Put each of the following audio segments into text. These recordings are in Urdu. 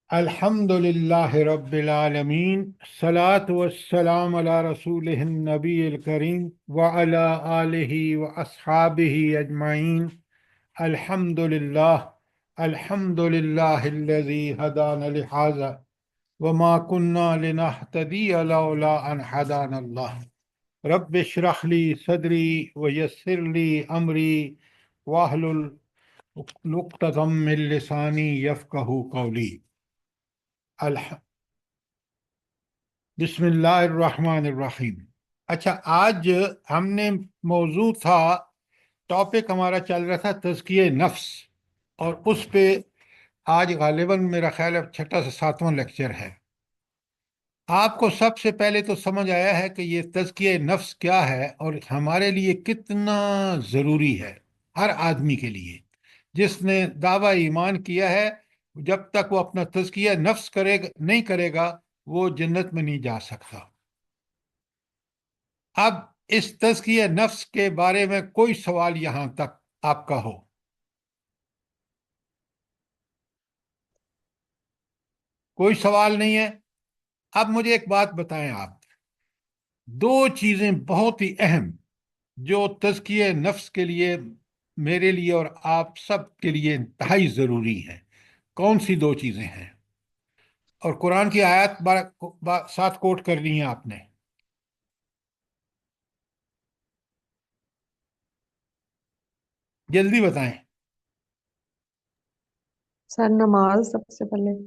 الحمد للہ رب العالمین، صلاۃ والسلام علی رسول النبی الکریم وعلی آلہ واصحابہ اجمعین۔ الحمد للہ الحمد للہ الذی ہدانا لہذا وما كنا لنہتدی لولا ان ہدانا اللہ۔ رب اشرح لی صدری ویسر لی امری واحلل عقدۃ من لسانی یفقہوا قولی۔ بسم اللہ الرحمن الرحیم۔ اچھا، آج ہم نے موضوع تھا، ٹاپک ہمارا چل رہا تھا تزکیہ نفس، اور اس پہ آج غالباً میرا خیال ہے چھٹا سے ساتواں لیکچر ہے۔ آپ کو سب سے پہلے تو سمجھ آیا ہے کہ یہ تزکیہ نفس کیا ہے اور ہمارے لیے کتنا ضروری ہے، ہر آدمی کے لیے جس نے دعویٰ ایمان کیا ہے۔ جب تک وہ اپنا تزکیہ نفس نہیں کرے گا، وہ جنت میں نہیں جا سکتا۔ اب اس تزکیہ نفس کے بارے میں کوئی سوال یہاں تک آپ کا ہو؟ کوئی سوال نہیں ہے؟ اب مجھے ایک بات بتائیں، آپ دو چیزیں بہت ہی اہم جو تزکیہ نفس کے لیے، میرے لیے اور آپ سب کے لیے انتہائی ضروری ہیں۔ کون سی دو چیزیں ہیں؟ اور قرآن کی آیات ساتھ کوٹ کرنی ہے آپ نے۔ جلدی بتائیں۔ سر نماز سب سے پہلے۔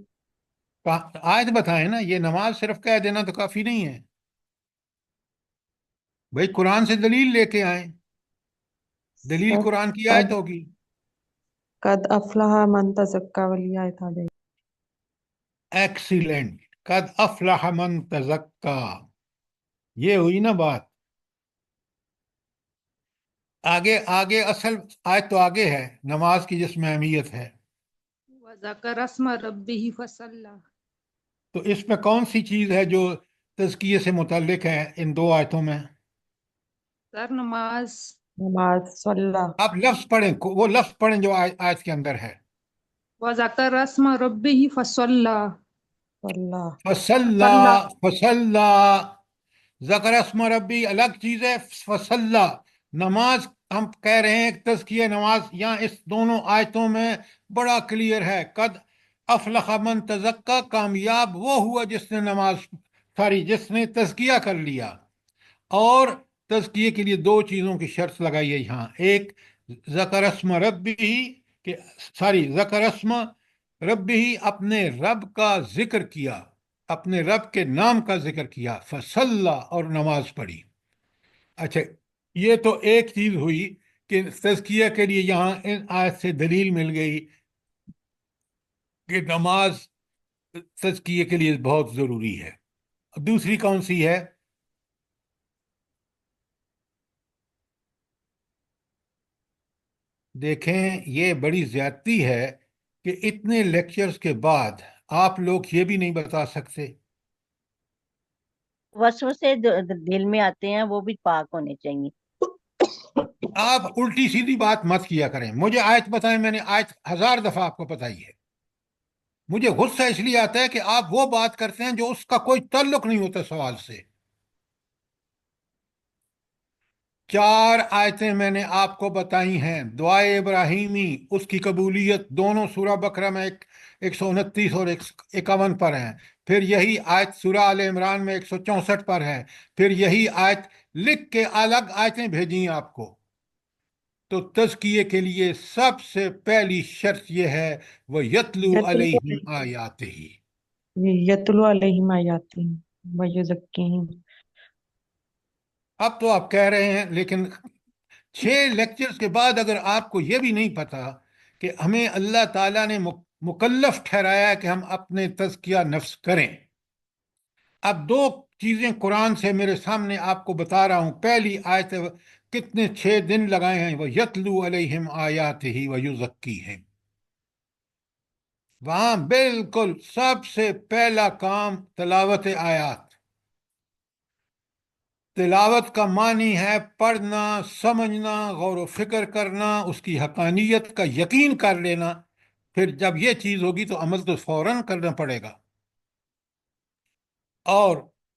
آیت بتائیں نا، یہ نماز صرف کہہ دینا تو کافی نہیں ہے بھائی، قرآن سے دلیل لے کے آئیں، دلیل سر قرآن کی قد آیت ہوگی۔ قد افلح من تزکا والی آیت آ جائے۔ ایکسیلنٹ، قد افلح من تزکا، یہ ہوئی نا بات۔ آگے آگے اصل آیت تو آگے ہے، نماز کی جس میں اہمیت ہے۔ وَذَكَرَ اسْمَ رَبِّهِ فَصَلَّى۔ تو اس میں کون سی چیز ہے جو تزکیے سے متعلق ہے ان دو آیتوں میں؟ سر نماز۔ نماز صلی آپ لفظ پڑھیں، وہ لفظ پڑھیں جو آیت کے اندر ہے۔ وَذَكَرَ اسْمَ رَبِّهِ فَصَلَّى۔ اللہ فصلى فصلى، ذکر اسم ربی الگ چیز ہے، فصلى نماز ہم کہہ رہے ہیں، تزکیہ نماز یہاں اس دونوں آیتوں میں بڑا کلیئر ہے۔ قد افلح من تزکا، کامیاب وہ ہوا جس نے نماز جس نے تزکیہ کر لیا۔ اور تزکیے کے لیے دو چیزوں کی شرط لگائی ہے یہاں، ایک ذکر اسم ربی، کہ ذکر اسم ربی، اپنے رب کا ذکر کیا، اپنے رب کے نام کا ذکر کیا، فصلی، اور نماز پڑھی۔ اچھا، یہ تو ایک چیز ہوئی کہ تزکیہ کے لیے یہاں ان آیت سے دلیل مل گئی کہ نماز تزکیے کے لیے بہت ضروری ہے۔ دوسری کون سی ہے؟ دیکھیں، یہ بڑی زیادتی ہے کہ اتنے لیکچرز کے بعد آپ لوگ یہ بھی نہیں بتا سکتے۔ وسوسے دل میں آتے ہیں، وہ بھی پاک ہونے چاہیے۔ آپ الٹی سیدھی بات مت کیا کریں، مجھے آیت بتائیں، میں نے آیت 1000 دفعہ آپ کو بتائی ہے۔ مجھے غصہ اس لیے آتا ہے کہ آپ وہ بات کرتے ہیں جو اس کا کوئی تعلق نہیں ہوتا سوال سے۔ 4 آیتیں میں نے آپ کو بتائی ہیں، دعائے ابراہیمی، اس کی قبولیت، دونوں سورہ بقرہ میں 129 اور 51 پر ہیں، پھر یہی آیت سورہ آل عمران میں 164 پر ہے، پھر یہی آیت لکھ کے الگ آیتیں بھیجی ہیں آپ کو۔ تو تزکیے کے لیے سب سے پہلی شرط یہ ہے، وہ یتلو علیہم آیاتہ۔ یتلو علیہم آیاتہ ویزکیہم۔ اب تو آپ کہہ رہے ہیں، لیکن 6 لیکچرز کے بعد اگر آپ کو یہ بھی نہیں پتا کہ ہمیں اللہ تعالیٰ نے مکلف ٹھہرایا کہ ہم اپنے تزکیہ نفس کریں۔ اب دو چیزیں قرآن سے میرے سامنے آپ کو بتا رہا ہوں۔ پہلی آیت، کتنے 6 دن لگائے ہیں، وہ یتلو علیہم آیاتہ ویزکیہم۔ وہاں بالکل سب سے پہلا کام تلاوت آیات۔ تلاوت کا معنی ہے پڑھنا، سمجھنا، غور و فکر کرنا، اس کی حقانیت کا یقین کر لینا، پھر جب یہ چیز ہوگی تو عمل تو فوراً کرنا پڑے گا۔ اور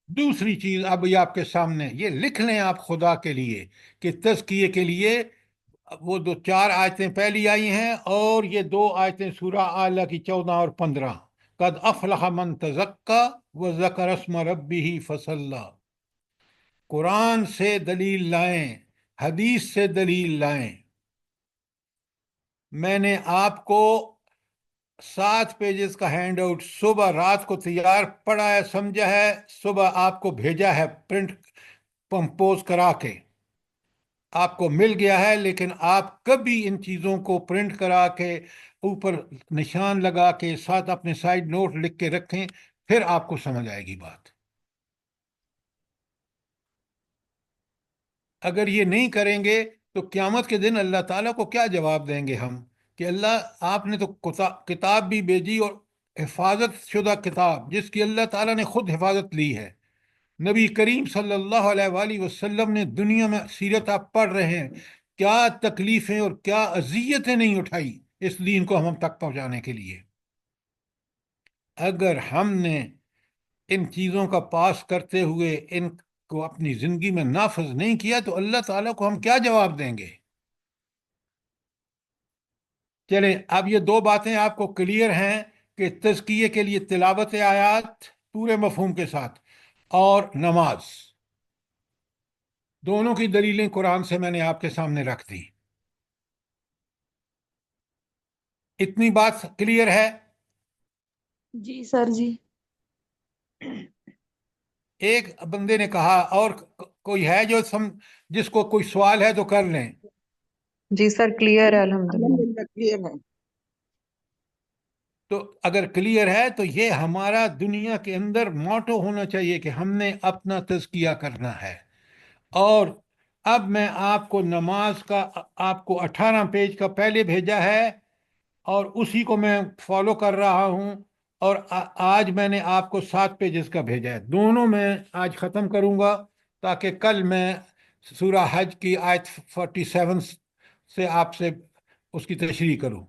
دوسری چیز اب یہ آپ کے سامنے یہ لکھ لیں آپ خدا کے لیے کہ تزکیے کے لیے وہ دو چار آیتیں پہلی آئی ہیں اور یہ دو آیتیں سورہ اعلیٰ کی 14 اور 15، قد افلح من تزکا وذکر اسم ربہ فصلی۔ قرآن سے دلیل لائیں، حدیث سے دلیل لائیں۔ میں نے آپ کو 7 پیجز کا ہینڈ آؤٹ صبح رات کو تیار پڑا ہے، سمجھا ہے، صبح آپ کو بھیجا ہے پرنٹ کمپوز کرا کے، آپ کو مل گیا ہے، لیکن آپ کبھی ان چیزوں کو پرنٹ کرا کے اوپر نشان لگا کے ساتھ اپنے سائڈ نوٹ لکھ کے رکھیں، پھر آپ کو سمجھ آئے گی بات۔ اگر یہ نہیں کریں گے تو قیامت کے دن اللہ تعالیٰ کو کیا جواب دیں گے ہم کہ اللہ آپ نے تو کتاب بھی بھیجی اور حفاظت شدہ کتاب جس کی اللہ تعالیٰ نے خود حفاظت لی ہے، نبی کریم صلی اللہ علیہ وآلہ وسلم نے دنیا میں سیرت آپ پڑھ رہے ہیں، کیا تکلیفیں اور کیا اذیتیں نہیں اٹھائی اس دین کو ہم تک پہنچانے کے لیے۔ اگر ہم نے ان چیزوں کا پاس کرتے ہوئے ان کو اپنی زندگی میں نافذ نہیں کیا تو اللہ تعالیٰ کو ہم کیا جواب دیں گے؟ چلیں اب یہ دو باتیں آپ کو کلیئر ہیں کہ تزکیے کے لیے تلاوت آیات پورے مفہوم کے ساتھ اور نماز، دونوں کی دلیلیں قرآن سے میں نے آپ کے سامنے رکھ دی۔ اتنی بات کلیئر ہے؟ جی سر جی۔ ایک بندے نے کہا اور کوئی ہے جو جس کو کوئی سوال ہے تو کر لیں۔ جی سر کلیئر ہے الحمدللہ۔ الحمدللہ کلیئر ہے۔ تو اگر کلیئر ہے تو یہ ہمارا دنیا کے اندر موٹو ہونا چاہیے کہ ہم نے اپنا تزکیہ کرنا ہے۔ اور اب میں آپ کو نماز کا آپ کو 18 پیج کا پہلے بھیجا ہے اور اسی کو میں فالو کر رہا ہوں، اور آج میں نے آپ کو 7 پیجز کا بھیجا ہے، دونوں میں آج ختم کروں گا تاکہ کل میں سورہ حج کی آیت 47 سے آپ سے اس کی تشریح کروں۔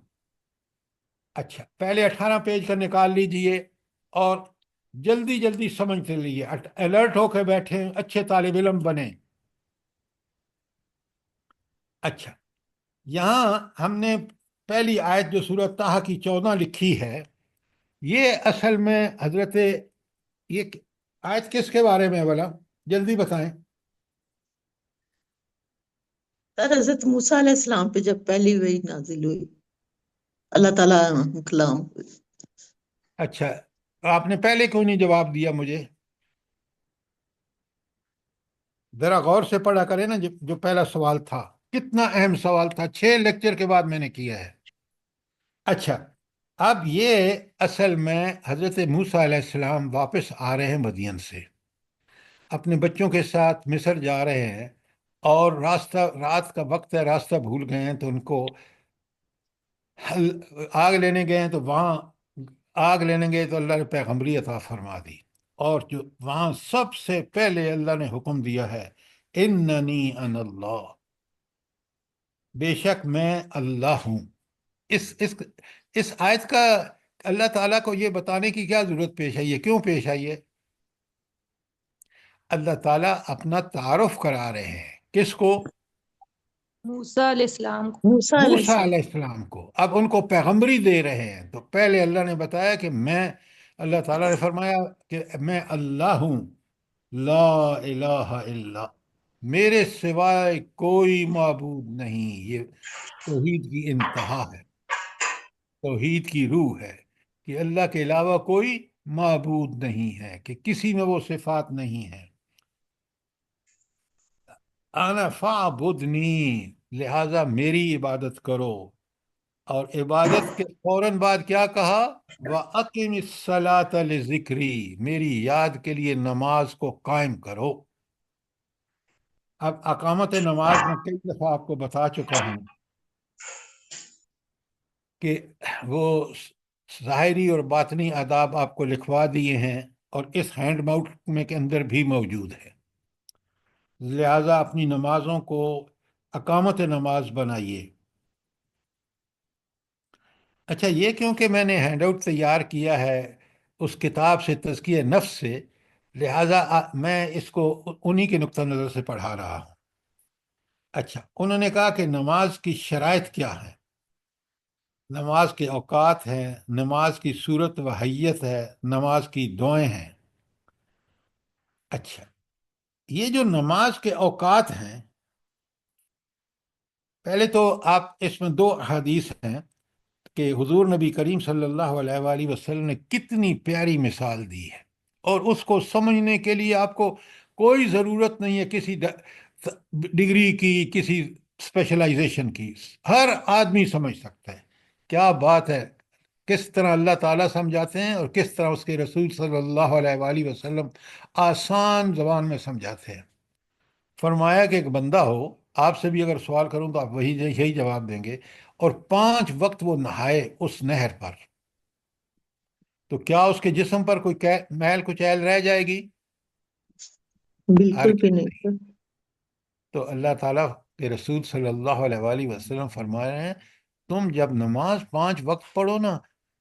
اچھا پہلے 18 پیج کا نکال لیجئے اور جلدی جلدی سمجھتے لیجیے، الرٹ ہو کے بیٹھیں، اچھے طالب علم بنیں۔ اچھا یہاں ہم نے پہلی آیت جو سورہ طٰہٰ کی 14 لکھی ہے، یہ اصل میں حضرت یہ آیت کس کے بارے میں ہے بھلا؟ جلدی بتائیں۔ سر حضرت موسیٰ علیہ السلام پہ جب پہلی وحی نازل ہوئی، اللہ تعالیٰ کلام ہوئی۔ اچھا آپ نے پہلے کیوں نہیں جواب دیا مجھے؟ ذرا غور سے پڑھا کریں نا، جو پہلا سوال تھا کتنا اہم سوال تھا، 6 لیکچر کے بعد میں نے کیا ہے۔ اچھا اب یہ اصل میں حضرت موسیٰ علیہ السلام واپس آ رہے ہیں مدین سے، اپنے بچوں کے ساتھ مصر جا رہے ہیں، اور رات کا وقت ہے، راستہ بھول گئے ہیں، تو ان کو آگ لینے گئے ہیں، تو وہاں آگ لینے گئے تو اللہ نے پیغمبری عطا فرما دی، اور جو وہاں سب سے پہلے اللہ نے حکم دیا ہے اننی انا اللہ، بے شک میں اللہ ہوں۔ اس آیت کا اللہ تعالیٰ کو یہ بتانے کی کیا ضرورت پیش آئی ہے؟ کیوں پیش آئی ہے؟ اللہ تعالیٰ اپنا تعارف کرا رہے ہیں، کس کو؟ موسیٰ علیہ السلام کو۔ موسیٰ علیہ موسیٰ السلام۔ علیہ السلام کو۔ اب ان کو پیغمبری دے رہے ہیں، تو پہلے اللہ نے بتایا کہ اللہ تعالیٰ نے فرمایا کہ میں اللہ ہوں، لا الہ الا، میرے سوائے کوئی معبود نہیں۔ یہ توحید کی انتہا ہے، توحید کی روح ہے کہ اللہ کے علاوہ کوئی معبود نہیں ہے، کہ کسی میں وہ صفات نہیں ہے۔ انا فاعبدنی، لہذا میری عبادت کرو۔ اور عبادت کے فوراً بعد کیا کہا؟ وَأَقِمِ الصَّلَاةَ لِذِكْرِي، میری یاد کے لیے نماز کو قائم کرو۔ اب اقامت نماز میں کئی دفعہ آپ کو بتا چکا ہوں کہ وہ ظاہری اور باطنی آداب آپ کو لکھوا دیے ہیں، اور اس ہینڈ آؤٹ میں کے اندر بھی موجود ہے، لہذا اپنی نمازوں کو اقامت نماز بنائیے۔ اچھا، یہ کیونکہ میں نے ہینڈ آؤٹ تیار کیا ہے اس کتاب سے، تزکیہ نفس سے، لہٰذا میں اس کو انہی کے نقطہ نظر سے پڑھا رہا ہوں۔ اچھا، انہوں نے کہا کہ نماز کی شرائط کیا ہے، نماز کے اوقات ہیں، نماز کی صورت و حیت ہے، نماز کی دعائیں ہیں۔ اچھا، یہ جو نماز کے اوقات ہیں، پہلے تو آپ اس میں دو حدیث ہیں کہ حضور نبی کریم صلی اللہ علیہ وآلہ وسلم نے کتنی پیاری مثال دی ہے، اور اس کو سمجھنے کے لیے آپ کو کوئی ضرورت نہیں ہے کسی ڈگری کی، کسی اسپیشلائزیشن کی، ہر آدمی سمجھ سکتا ہے۔ کیا بات ہے، کس طرح اللہ تعالیٰ سمجھاتے ہیں اور کس طرح اس کے رسول صلی اللہ علیہ وآلہ وسلم آسان زبان میں سمجھاتے ہیں۔ فرمایا کہ ایک بندہ ہو، آپ سے بھی اگر سوال کروں تو آپ وہی یہی جواب دیں گے، اور 5 وقت وہ نہائے اس نہر پر، تو کیا اس کے جسم پر کوئی میل کچیل رہ جائے گی؟ بالکل بھی ہرگز نہیں۔ نہیں۔ تو اللہ تعالیٰ کے رسول صلی اللہ علیہ وآلہ وسلم فرما رہے ہیں تم جب نماز 5 وقت پڑھو نا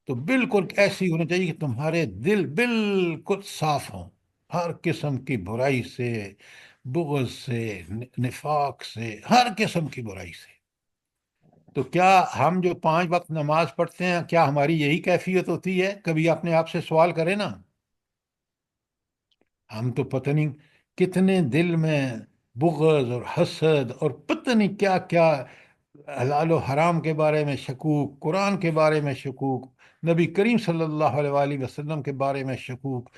تو بالکل ایسی ہونی چاہیے کہ تمہارے دل بالکل صاف ہوں، ہر قسم کی برائی سے، بغض سے، نفاق سے، ہر قسم کی برائی سے۔ تو کیا ہم جو 5 وقت نماز پڑھتے ہیں، کیا ہماری یہی کیفیت ہوتی ہے؟ کبھی اپنے آپ سے سوال کریں نا۔ ہم تو پتہ نہیں کتنے دل میں بغض اور حسد اور پتہ نہیں کیا کیا، حلال و حرام کے بارے میں شکوک، قرآن کے بارے میں شکوک، نبی کریم صلی اللہ علیہ وآلہ وسلم کے بارے میں شکوک،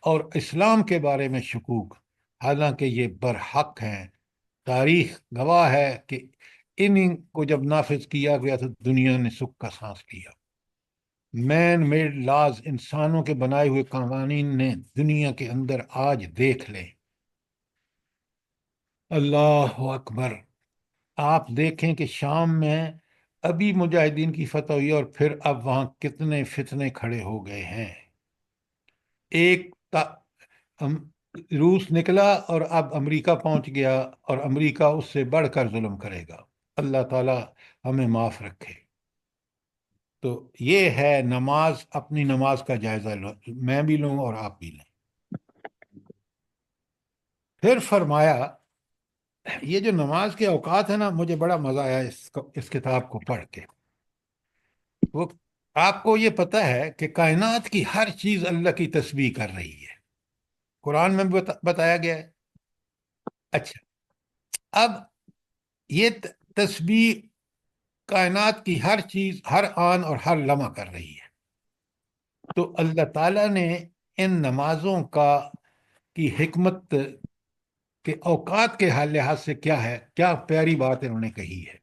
اور اسلام کے بارے میں شکوک، حالانکہ یہ برحق ہیں۔ تاریخ گواہ ہے کہ انہیں کو جب نافذ کیا گیا تو دنیا نے سکھ کا سانس لیا۔ مین میڈ لاز، انسانوں کے بنائے ہوئے قوانین نے دنیا کے اندر آج دیکھ لیں۔ اللہ اکبر! آپ دیکھیں کہ شام میں ابھی مجاہدین کی فتح ہوئی اور پھر اب وہاں کتنے فتنے کھڑے ہو گئے ہیں۔ ایک روس نکلا اور اب امریکہ پہنچ گیا، اور امریکہ اس سے بڑھ کر ظلم کرے گا۔ اللہ تعالی ہمیں معاف رکھے۔ تو یہ ہے نماز، اپنی نماز کا جائزہ لو، میں بھی لوں اور آپ بھی لیں۔ پھر فرمایا، یہ جو نماز کے اوقات ہیں نا، مجھے بڑا مزہ آیا اس کتاب کو پڑھ کے۔ وہ آپ کو یہ پتہ ہے کہ کائنات کی ہر چیز اللہ کی تسبیح کر رہی ہے، قرآن میں بھی بتایا گیا ہے۔ اچھا، اب یہ تسبیح کائنات کی ہر چیز ہر آن اور ہر لمحہ کر رہی ہے، تو اللہ تعالیٰ نے ان نمازوں کی حکمت کے اوقات کے لحاظ سے کیا ہے، کیا پیاری بات انہوں نے کہی ہے۔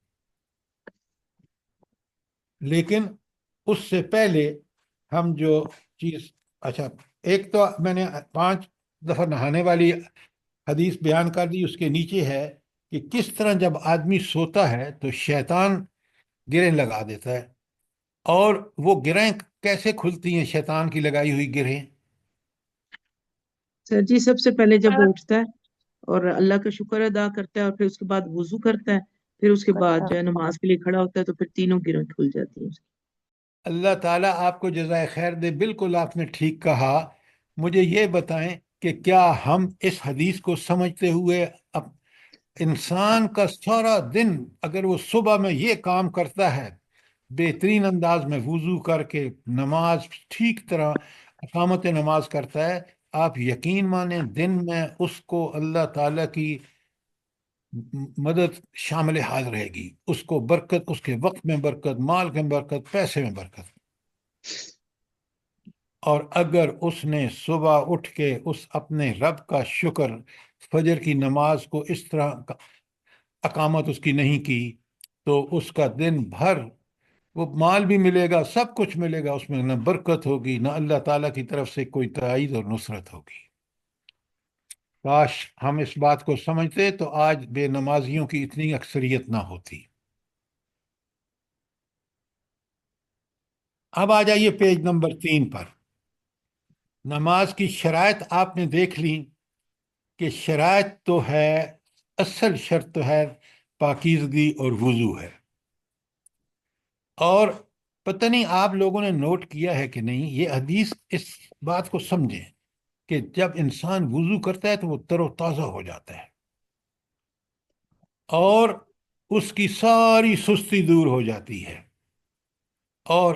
لیکن اس سے پہلے ہم جو چیز، اچھا، ایک تو میں نے 5 دفعہ نہانے والی حدیث بیان کر دی، اس کے نیچے ہے کہ کس طرح جب آدمی سوتا ہے تو شیطان گرہیں لگا دیتا ہے، اور وہ گرہیں کیسے کھلتی ہیں، شیطان کی لگائی ہوئی گرہیں؟ سر جی، سب سے پہلے جب وہ اٹھتا ہے اور اللہ کا شکر ادا کرتا ہے، اور پھر اس کے بعد وضو کرتا ہے، پھر اس کے بعد جو ہے نماز کے لیے کھڑا ہوتا ہے، تو پھر تینوں گرہیں کھل جاتی ہیں۔ اللہ تعالیٰ آپ کو جزائے خیر دے، بالکل آپ نے ٹھیک کہا۔ مجھے یہ بتائیں کہ کیا ہم اس حدیث کو سمجھتے ہوئے انسان کا سارا دن اگر وہ صبح میں یہ کام کرتا ہے، بہترین انداز میں وضو کر کے نماز ٹھیک طرح اقامت نماز کرتا ہے، آپ یقین مانیں دن میں اس کو اللہ تعالیٰ کی مدد شامل حال رہے گی، اس کو برکت، اس کے وقت میں برکت، مال میں برکت، پیسے میں برکت۔ اور اگر اس نے صبح اٹھ کے اس اپنے رب کا شکر، فجر کی نماز کو اس طرح اقامت اس کی نہیں کی، تو اس کا دن بھر وہ مال بھی ملے گا، سب کچھ ملے گا، اس میں نہ برکت ہوگی، نہ اللہ تعالیٰ کی طرف سے کوئی تائید اور نصرت ہوگی۔ کاش ہم اس بات کو سمجھتے تو آج بے نمازیوں کی اتنی اکثریت نہ ہوتی۔ اب آ جائیے پیج نمبر 3 پر۔ نماز کی شرائط آپ نے دیکھ لی کہ شرائط تو ہے، اصل شرط تو ہے پاکیزگی اور وضو ہے، اور پتہ نہیں آپ لوگوں نے نوٹ کیا ہے کہ نہیں، یہ حدیث اس بات کو سمجھیں کہ جب انسان وضو کرتا ہے تو وہ تر و تازہ ہو جاتا ہے اور اس کی ساری سستی دور ہو جاتی ہے، اور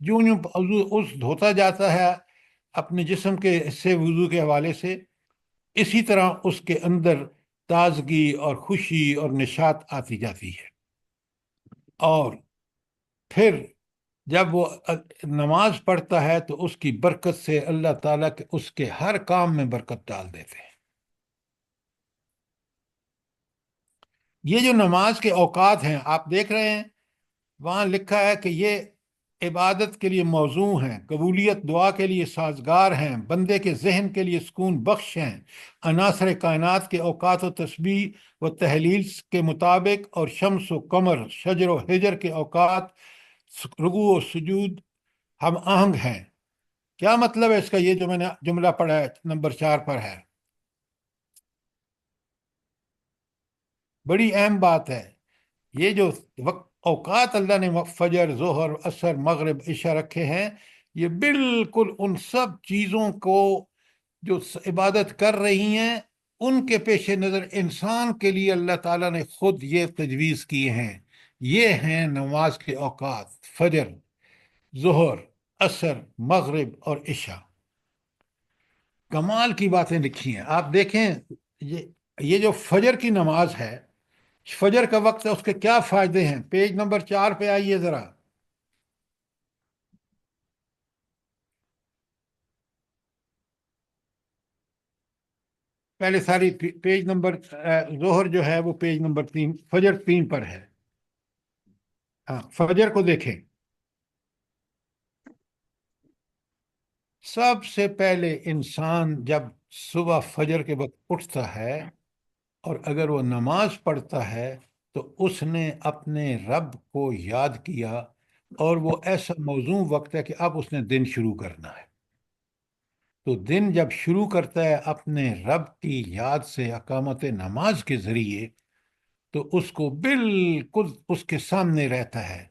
جوں اس دھوتا جاتا ہے اپنے جسم کے حصے وضو کے حوالے سے، اسی طرح اس کے اندر تازگی اور خوشی اور نشاط آتی جاتی ہے، اور پھر جب وہ نماز پڑھتا ہے تو اس کی برکت سے اللہ تعالیٰ کے اس کے ہر کام میں برکت ڈال دیتے ہیں۔ یہ جو نماز کے اوقات ہیں آپ دیکھ رہے ہیں، وہاں لکھا ہے کہ یہ عبادت کے لیے موزوں ہیں، قبولیت دعا کے لیے سازگار ہیں، بندے کے ذہن کے لیے سکون بخش ہیں، عناصر کائنات کے اوقات و تسبیح و تحلیل کے مطابق، اور شمس و قمر، شجر و حجر کے اوقات، رکوع و سجود ہم آہنگ ہیں۔ کیا مطلب ہے اس کا؟ یہ جو میں نے جملہ پڑھا ہے نمبر 4 پر ہے، بڑی اہم بات ہے۔ یہ جو اوقات اللہ نے فجر، ظہر، عصر، مغرب، عشاء رکھے ہیں، یہ بالکل ان سب چیزوں کو جو عبادت کر رہی ہیں ان کے پیش نظر انسان کے لیے اللہ تعالیٰ نے خود یہ تجویز کیے ہیں۔ یہ ہیں نماز کے اوقات: فجر، ظہر، عصر، مغرب اور عشاء۔ کمال کی باتیں لکھی ہیں۔ آپ دیکھیں یہ جو فجر کی نماز ہے، فجر کا وقت ہے، اس کے کیا فائدے ہیں؟ پیج نمبر 4 پہ آئیے ذرا۔ پہلے ساری پیج نمبر ظہر جو ہے وہ پیج نمبر 3، فجر 3 پر ہے۔ ہاں، فجر کو دیکھیں۔ سب سے پہلے انسان جب صبح فجر کے وقت اٹھتا ہے اور اگر وہ نماز پڑھتا ہے تو اس نے اپنے رب کو یاد کیا، اور وہ ایسا موزوں وقت ہے کہ اب اس نے دن شروع کرنا ہے۔ تو دن جب شروع کرتا ہے اپنے رب کی یاد سے اقامت نماز کے ذریعے، تو اس کو بالکل اس کے سامنے رہتا ہے۔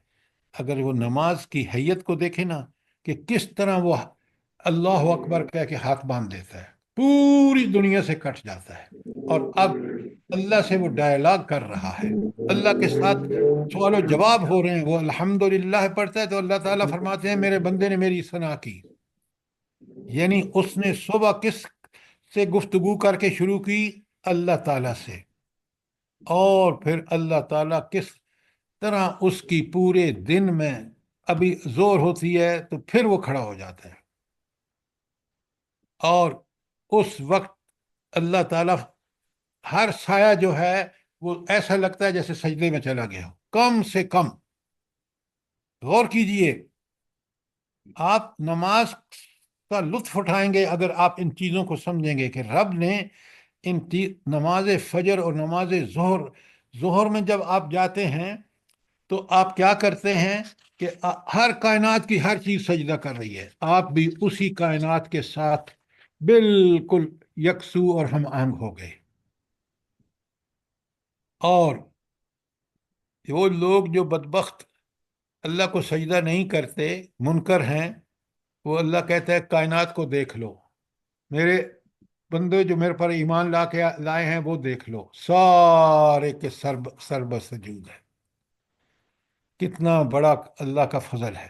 اگر وہ نماز کی حیت کو دیکھے نا کہ کس طرح وہ اللہ اکبر کہہ کے ہاتھ باندھ دیتا ہے، پوری دنیا سے کٹ جاتا ہے، اور اب اللہ سے وہ ڈائلاگ کر رہا ہے، اللہ کے ساتھ سوال و جواب ہو رہے ہیں۔ وہ الحمدللہ پڑھتا ہے تو اللہ تعالیٰ فرماتے ہیں میرے بندے نے میری ثنا کی، یعنی اس نے صبح کس سے گفتگو کر کے شروع کی؟ اللہ تعالیٰ سے، اور پھر اللہ تعالیٰ کس طرح اس کی پورے دن میں ابھی زور ہوتی ہے تو پھر وہ کھڑا ہو جاتا ہے، اور اس وقت اللہ تعالیٰ ہر سایہ جو ہے وہ ایسا لگتا ہے جیسے سجدے میں چلا گیا ہو۔ کم سے کم غور کیجئے، آپ نماز کا لطف اٹھائیں گے اگر آپ ان چیزوں کو سمجھیں گے کہ رب نے نماز فجر اور نماز ظہر میں جب آپ جاتے ہیں تو آپ کیا کرتے ہیں کہ ہر کائنات کی ہر چیز سجدہ کر رہی ہے، آپ بھی اسی کائنات کے ساتھ بالکل یکسو اور ہم آہنگ ہو گئے۔ اور وہ لوگ جو بدبخت اللہ کو سجدہ نہیں کرتے، منکر ہیں، وہ اللہ کہتا ہے کائنات کو دیکھ لو، میرے بندے جو میرے پر ایمان لائے ہیں وہ دیکھ لو، سارے کے سر بسجود ہے۔ کتنا بڑا اللہ کا فضل ہے۔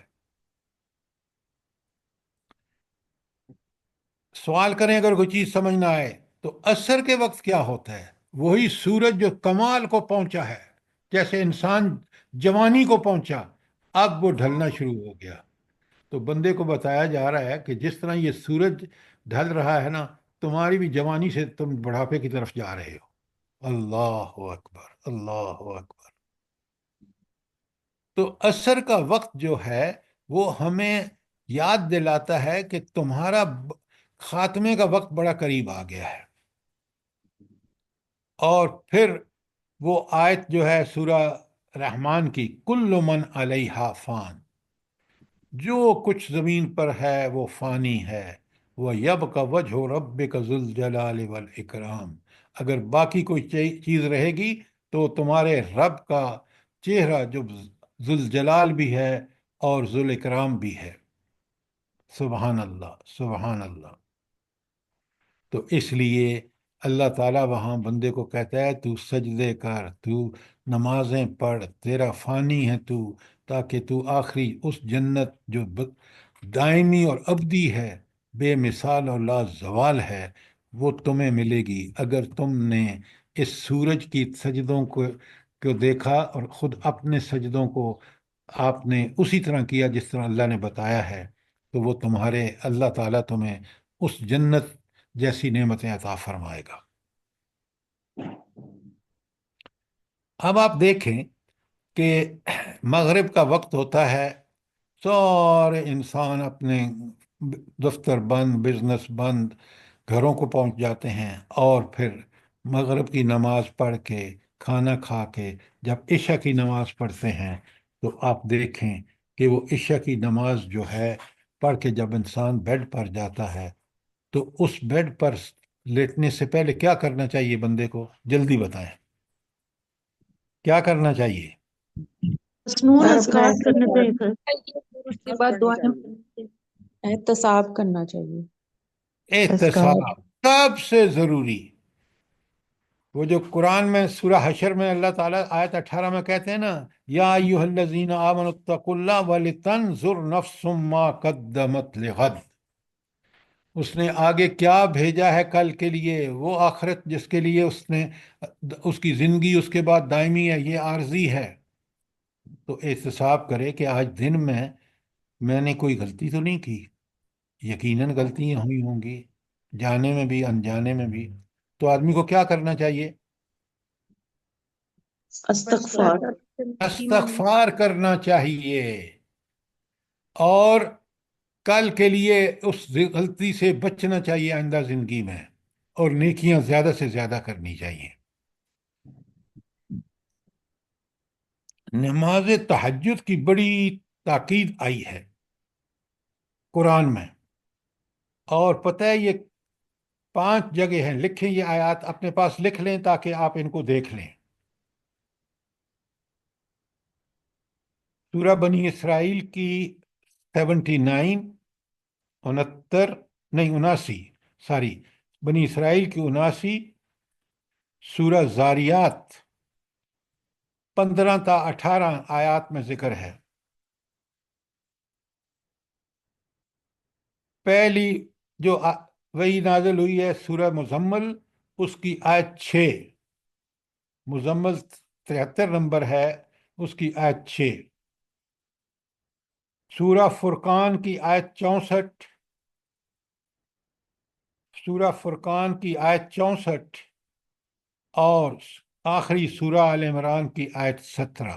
سوال کریں اگر کوئی چیز سمجھ نہ آئے تو عصر کے وقت کیا ہوتا ہے؟ وہی سورج جو کمال کو پہنچا ہے، جیسے انسان جوانی کو پہنچا، اب وہ ڈھلنا شروع ہو گیا۔ تو بندے کو بتایا جا رہا ہے کہ جس طرح یہ سورج ڈھل رہا ہے نا، تمہاری بھی جوانی سے تم بڑھاپے کی طرف جا رہے ہو۔ اللہ اکبر، اللہ اکبر۔ تو عصر کا وقت جو ہے وہ ہمیں یاد دلاتا ہے کہ تمہارا خاتمے کا وقت بڑا قریب آ گیا ہے۔ اور پھر وہ آیت جو ہے سورہ رحمان کی، کل من علیہا فان، جو کچھ زمین پر ہے وہ فانی ہے، وَيَبْقَ وَجْهُ رَبِّكَ ذُو الْجَلَالِ وَالْإِكْرَامِ، اگر باقی کوئی چیز رہے گی تو تمہارے رب کا چہرہ جو ذوالجلال بھی ہے اور ذوال اکرام بھی ہے۔ سبحان اللہ، سبحان اللہ۔ تو اس لیے اللہ تعالیٰ وہاں بندے کو کہتا ہے تو سجدے کر، تو نمازیں پڑھ، تیرا فانی ہے تو، تاکہ تو آخری اس جنت جو دائمی اور ابدی ہے، بے مثال اور لا زوال ہے، وہ تمہیں ملے گی اگر تم نے اس سورج کی سجدوں کو دیکھا اور خود اپنے سجدوں کو آپ نے اسی طرح کیا جس طرح اللہ نے بتایا ہے، تو وہ تمہارے اللہ تعالیٰ تمہیں اس جنت جیسی نعمتیں عطا فرمائے گا۔ اب آپ دیکھیں کہ مغرب کا وقت ہوتا ہے، سارے انسان اپنے دفتر بند، بزنس بند، گھروں کو پہنچ جاتے ہیں، اور پھر مغرب کی نماز پڑھ کے، کھانا کھا کے جب عشاء کی نماز پڑھتے ہیں، تو آپ دیکھیں کہ وہ عشاء کی نماز جو ہے پڑھ کے جب انسان بیڈ پر جاتا ہے، تو اس بیڈ پر لیٹنے سے پہلے کیا کرنا چاہیے بندے کو؟ جلدی بتائیں، کیا کرنا چاہیے؟ مسنون اور اپنا اذکار کرنے چاہیے سر۔ اس کے بعد دعائیں پڑھنی چاہیے۔ احتساب کرنا چاہیے، اذکار۔ احتساب سب سے ضروری۔ وہ جو قرآن میں سورہ حشر میں اللہ تعالیٰ آیت 18 میں کہتے ہیں نا، یا ایھا الذین آمنوا اتقوا اللہ ولتنظر نفس ما قدمت لغد، اس نے آگے کیا بھیجا ہے کل کے لیے، وہ آخرت جس کے لیے اس کی زندگی اس کے بعد دائمی ہے، یہ عارضی ہے۔ تو احتساب کرے کہ آج دن میں نے کوئی غلطی تو نہیں کی، یقیناً غلطیاں ہوئی ہوں گی، جانے میں بھی انجانے میں بھی۔ تو آدمی کو کیا کرنا چاہیے؟ استغفار۔ استغفار کرنا چاہیے، اور کل کے لیے اس غلطی سے بچنا چاہیے آئندہ زندگی میں، اور نیکیاں زیادہ سے زیادہ کرنی چاہیے۔ نماز تہجد کی بڑی تاکید آئی ہے قرآن میں، اور پتہ ہے یہ 5 جگہ ہیں، لکھیں یہ آیات اپنے پاس لکھ لیں تاکہ آپ ان کو دیکھ لیں۔ سورہ بنی اسرائیل کی 79، 69 نہیں 79، ساری بنی اسرائیل کی 79، سورہ زاریات 15 تا 18 آیات میں ذکر ہے۔ پہلی جو وہی نازل ہوئی ہے سورہ مزمل، اس کی آیت 6، مزمل 73 نمبر ہے، اس کی آیت 6۔ سورہ فرقان کی آیت 64، سورہ فرقان کی آیت 64، اور آخری سورہ آل عمران کی آیت 17۔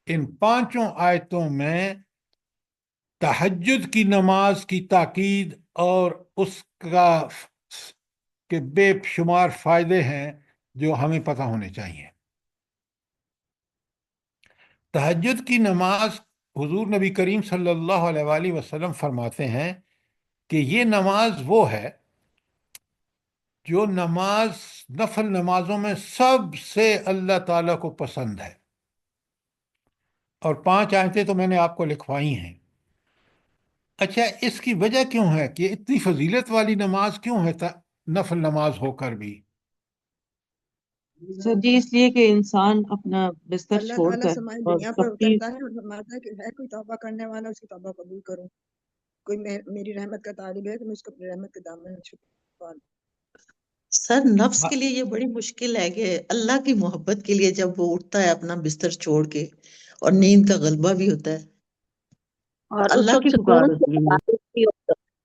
ان 5 آیتوں میں تہجد کی نماز کی تاکید اور اس کا کہ بے شمار فائدے ہیں جو ہمیں پتہ ہونے چاہیے۔ تہجد کی نماز حضور نبی کریم صلی اللہ علیہ وآلہ وسلم فرماتے ہیں کہ یہ نماز وہ ہے جو نماز نفل نمازوں میں سب سے اللہ تعالیٰ کو پسند ہے، اور 5 آیتیں تو میں نے آپ کو لکھوائی ہیں۔ اچھا، اس کی وجہ کیوں ہے کہ اتنی فضیلت والی نماز کیوں ہے نفل نماز ہو کر بھی؟ سر جی اس لیے کہ انسان اپنا بستر اللہ چھوڑتا تعالیٰ ہے سمائی اور دنیا پر سب کی۔ اترتا ہے اور فرماتا ہے کہ ہے کوئی توبہ کرنے والا، اس کی توبہ قبول کروں، کوئی میری رحمت کا طالب ہے تو میں اس کو اپنی رحمت کے دامن میں چھپا لوں۔ سر نفس کے لیے یہ بڑی مشکل ہے کہ اللہ کی محبت کے لیے جب وہ اٹھتا ہے اپنا بستر چھوڑ کے، اور نیند کا غلبہ بھی ہوتا ہے، اور اس اللہ کی وقت پکار سکون سے ہوتی ہے۔ عبادت بھی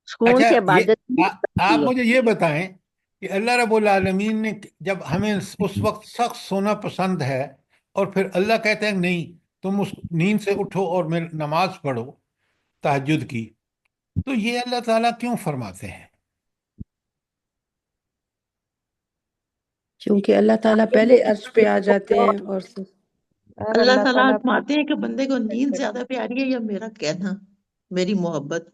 سکون اچھا، سے یہ عبادت بھی ہو آپ سکتی ہے۔ مجھے یہ بتائیں کہ اللہ رب العالمین نے جب ہمیں اس وقت سخت سونا پسند ہے، اور پھر اللہ کہتے ہیں نہیں تم اس نیند سے اٹھو اور میں نماز پڑھو تہجد کی، تو یہ اللہ تعالیٰ کیوں فرماتے ہیں؟ کیونکہ اللہ تعالیٰ پہلے عرش پہ آ جاتے ہیں اور اور اللہ اللہ تعالیٰ تعالیٰ آزماتے ہیں کہ بندے کو نیند زیادہ پیاری ہے یا میرا کہنا، میری محبت۔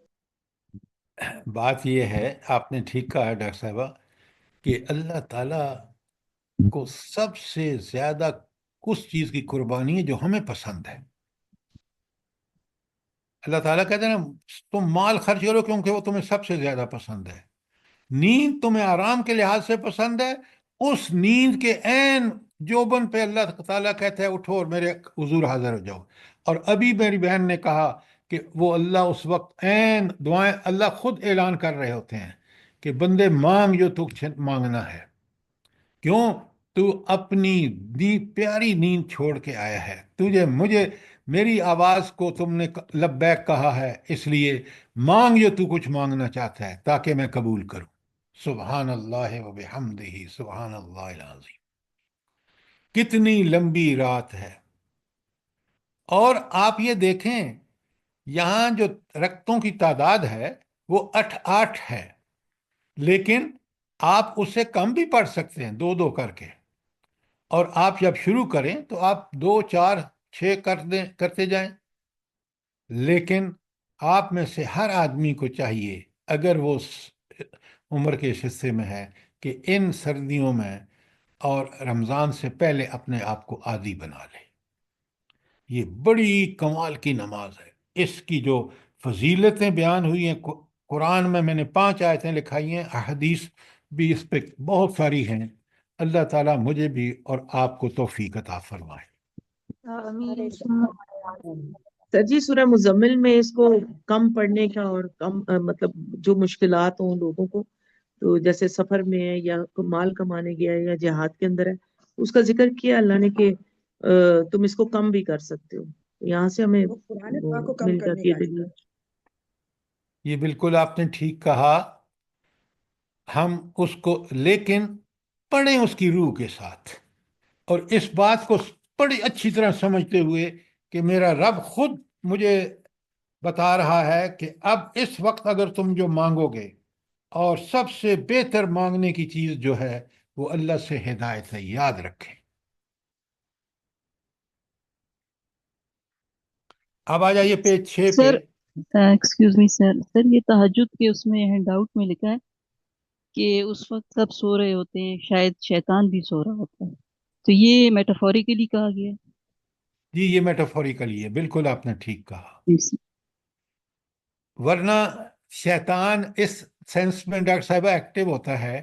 بات یہ ہے، آپ نے ٹھیک کہا ہے ڈاکٹر صاحبہ، کہ اللہ تعالیٰ کو سب سے زیادہ اس چیز کی قربانی ہے جو ہمیں پسند ہے۔ اللہ تعالیٰ کہتے ہیں نا تم مال خرچ کرو کیونکہ وہ تمہیں سب سے زیادہ پسند ہے. نیند تمہیں آرام کے لحاظ سے پسند ہے، اس نیند کے عین جوبن پہ اللہ تعالیٰ کہتا ہے اٹھو اور میرے حضور حاضر ہو جاؤ. اور ابھی میری بہن نے کہا کہ وہ اللہ اس وقت عین دعائیں اللہ خود اعلان کر رہے ہوتے ہیں کہ بندے مانگ جو تجھ مانگنا ہے. کیوں؟ تو اپنی پیاری نیند چھوڑ کے آیا ہے، مجھے میری آواز کو تم نے لبیک کہا ہے، اس لیے مانگ جو تو کچھ مانگنا چاہتا ہے تاکہ میں قبول کروں. سبحان اللہ و بحمدہ، سبحان اللہ العظیم. کتنی لمبی رات ہے. اور آپ یہ دیکھیں یہاں جو رکعتوں کی تعداد ہے وہ 8 ہے، لیکن آپ اس سے کم بھی پڑھ سکتے ہیں، 2 کر کے. اور آپ جب شروع کریں تو آپ 2 4 6 کرتے جائیں. لیکن آپ میں سے ہر آدمی کو چاہیے اگر وہ عمر کے اس حصے میں ہے کہ ان سردیوں میں اور رمضان سے پہلے اپنے آپ کو عادی بنا لے. یہ بڑی کمال کی نماز ہے. اس کی جو فضیلتیں بیان ہوئی ہیں قرآن میں نے 5 آیتیں لکھائی ہیں، احادیث بھی اس پہ بہت ساری ہیں. اللہ تعالیٰ مجھے بھی اور آپ کو توفیق عطا فرمائے. سر جی سورہ مزمل میں اس کو کم پڑھنے کا اور کم مطلب جو مشکلات ہوں لوگوں کو، تو جیسے سفر میں ہے یا مال کمانے گیا ہے یا جہاد کے اندر ہے، اس کا ذکر کیا اللہ نے کہ تم اس کو کم بھی کر سکتے ہو. یہاں سے ہمیں وہ قرآن پاک کو کم مل کرنے جاتی کا ہے ذکر. یہ بالکل آپ نے ٹھیک کہا. ہم اس کو لیکن پڑھیں اس کی روح کے ساتھ، اور اس بات کو بڑی اچھی طرح سمجھتے ہوئے کہ میرا رب خود مجھے بتا رہا ہے کہ اب اس وقت اگر تم جو مانگو گے، اور سب سے بہتر مانگنے کی چیز جو ہے وہ اللہ سے ہدایت ہے، یاد رکھیں. اب آ جائیے پیج 6 پہ. سر ایکسکیوز می سر، یہ تہجد کے اس میں ہینڈ آؤٹ میں لکھا ہے کہ اس وقت سب سو رہے ہوتے ہیں، شاید شیطان بھی سو رہا ہوتا ہے، تو یہ میٹافوریکلی کہا گیا ہے؟ جی یہ میٹافوریکلی ہے، بالکل آپ نے ٹھیک کہا. جی ورنہ شیطان اس سینس میں ڈاکٹر صاحبہ ایکٹیو ہوتا ہے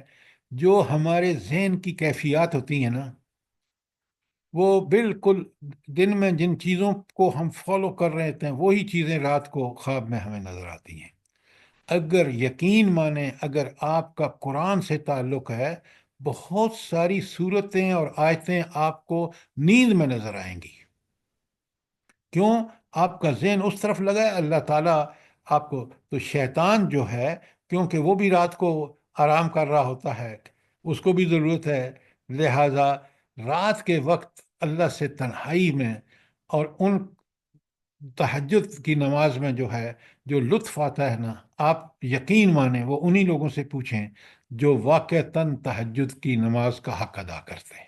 جو ہمارے ذہن کی کیفیات ہوتی ہیں نا، وہ بالکل دن میں جن چیزوں کو ہم فالو کر رہے ہیں وہی چیزیں رات کو خواب میں ہمیں نظر آتی ہیں. اگر یقین مانیں، اگر آپ کا قرآن سے تعلق ہے، بہت ساری صورتیں اور آیتیں آپ کو نیند میں نظر آئیں گی. کیوں؟ آپ کا ذہن اس طرف لگا ہے. اللہ تعالیٰ آپ کو تو شیطان جو ہے کیونکہ وہ بھی رات کو آرام کر رہا ہوتا ہے، اس کو بھی ضرورت ہے، لہذا رات کے وقت اللہ سے تنہائی میں اور ان تہجد کی نماز میں جو ہے جو لطف آتا ہے نا، آپ یقین مانیں وہ انہی لوگوں سے پوچھیں جو واقعتاً تہجد کی نماز کا حق ادا کرتے ہیں.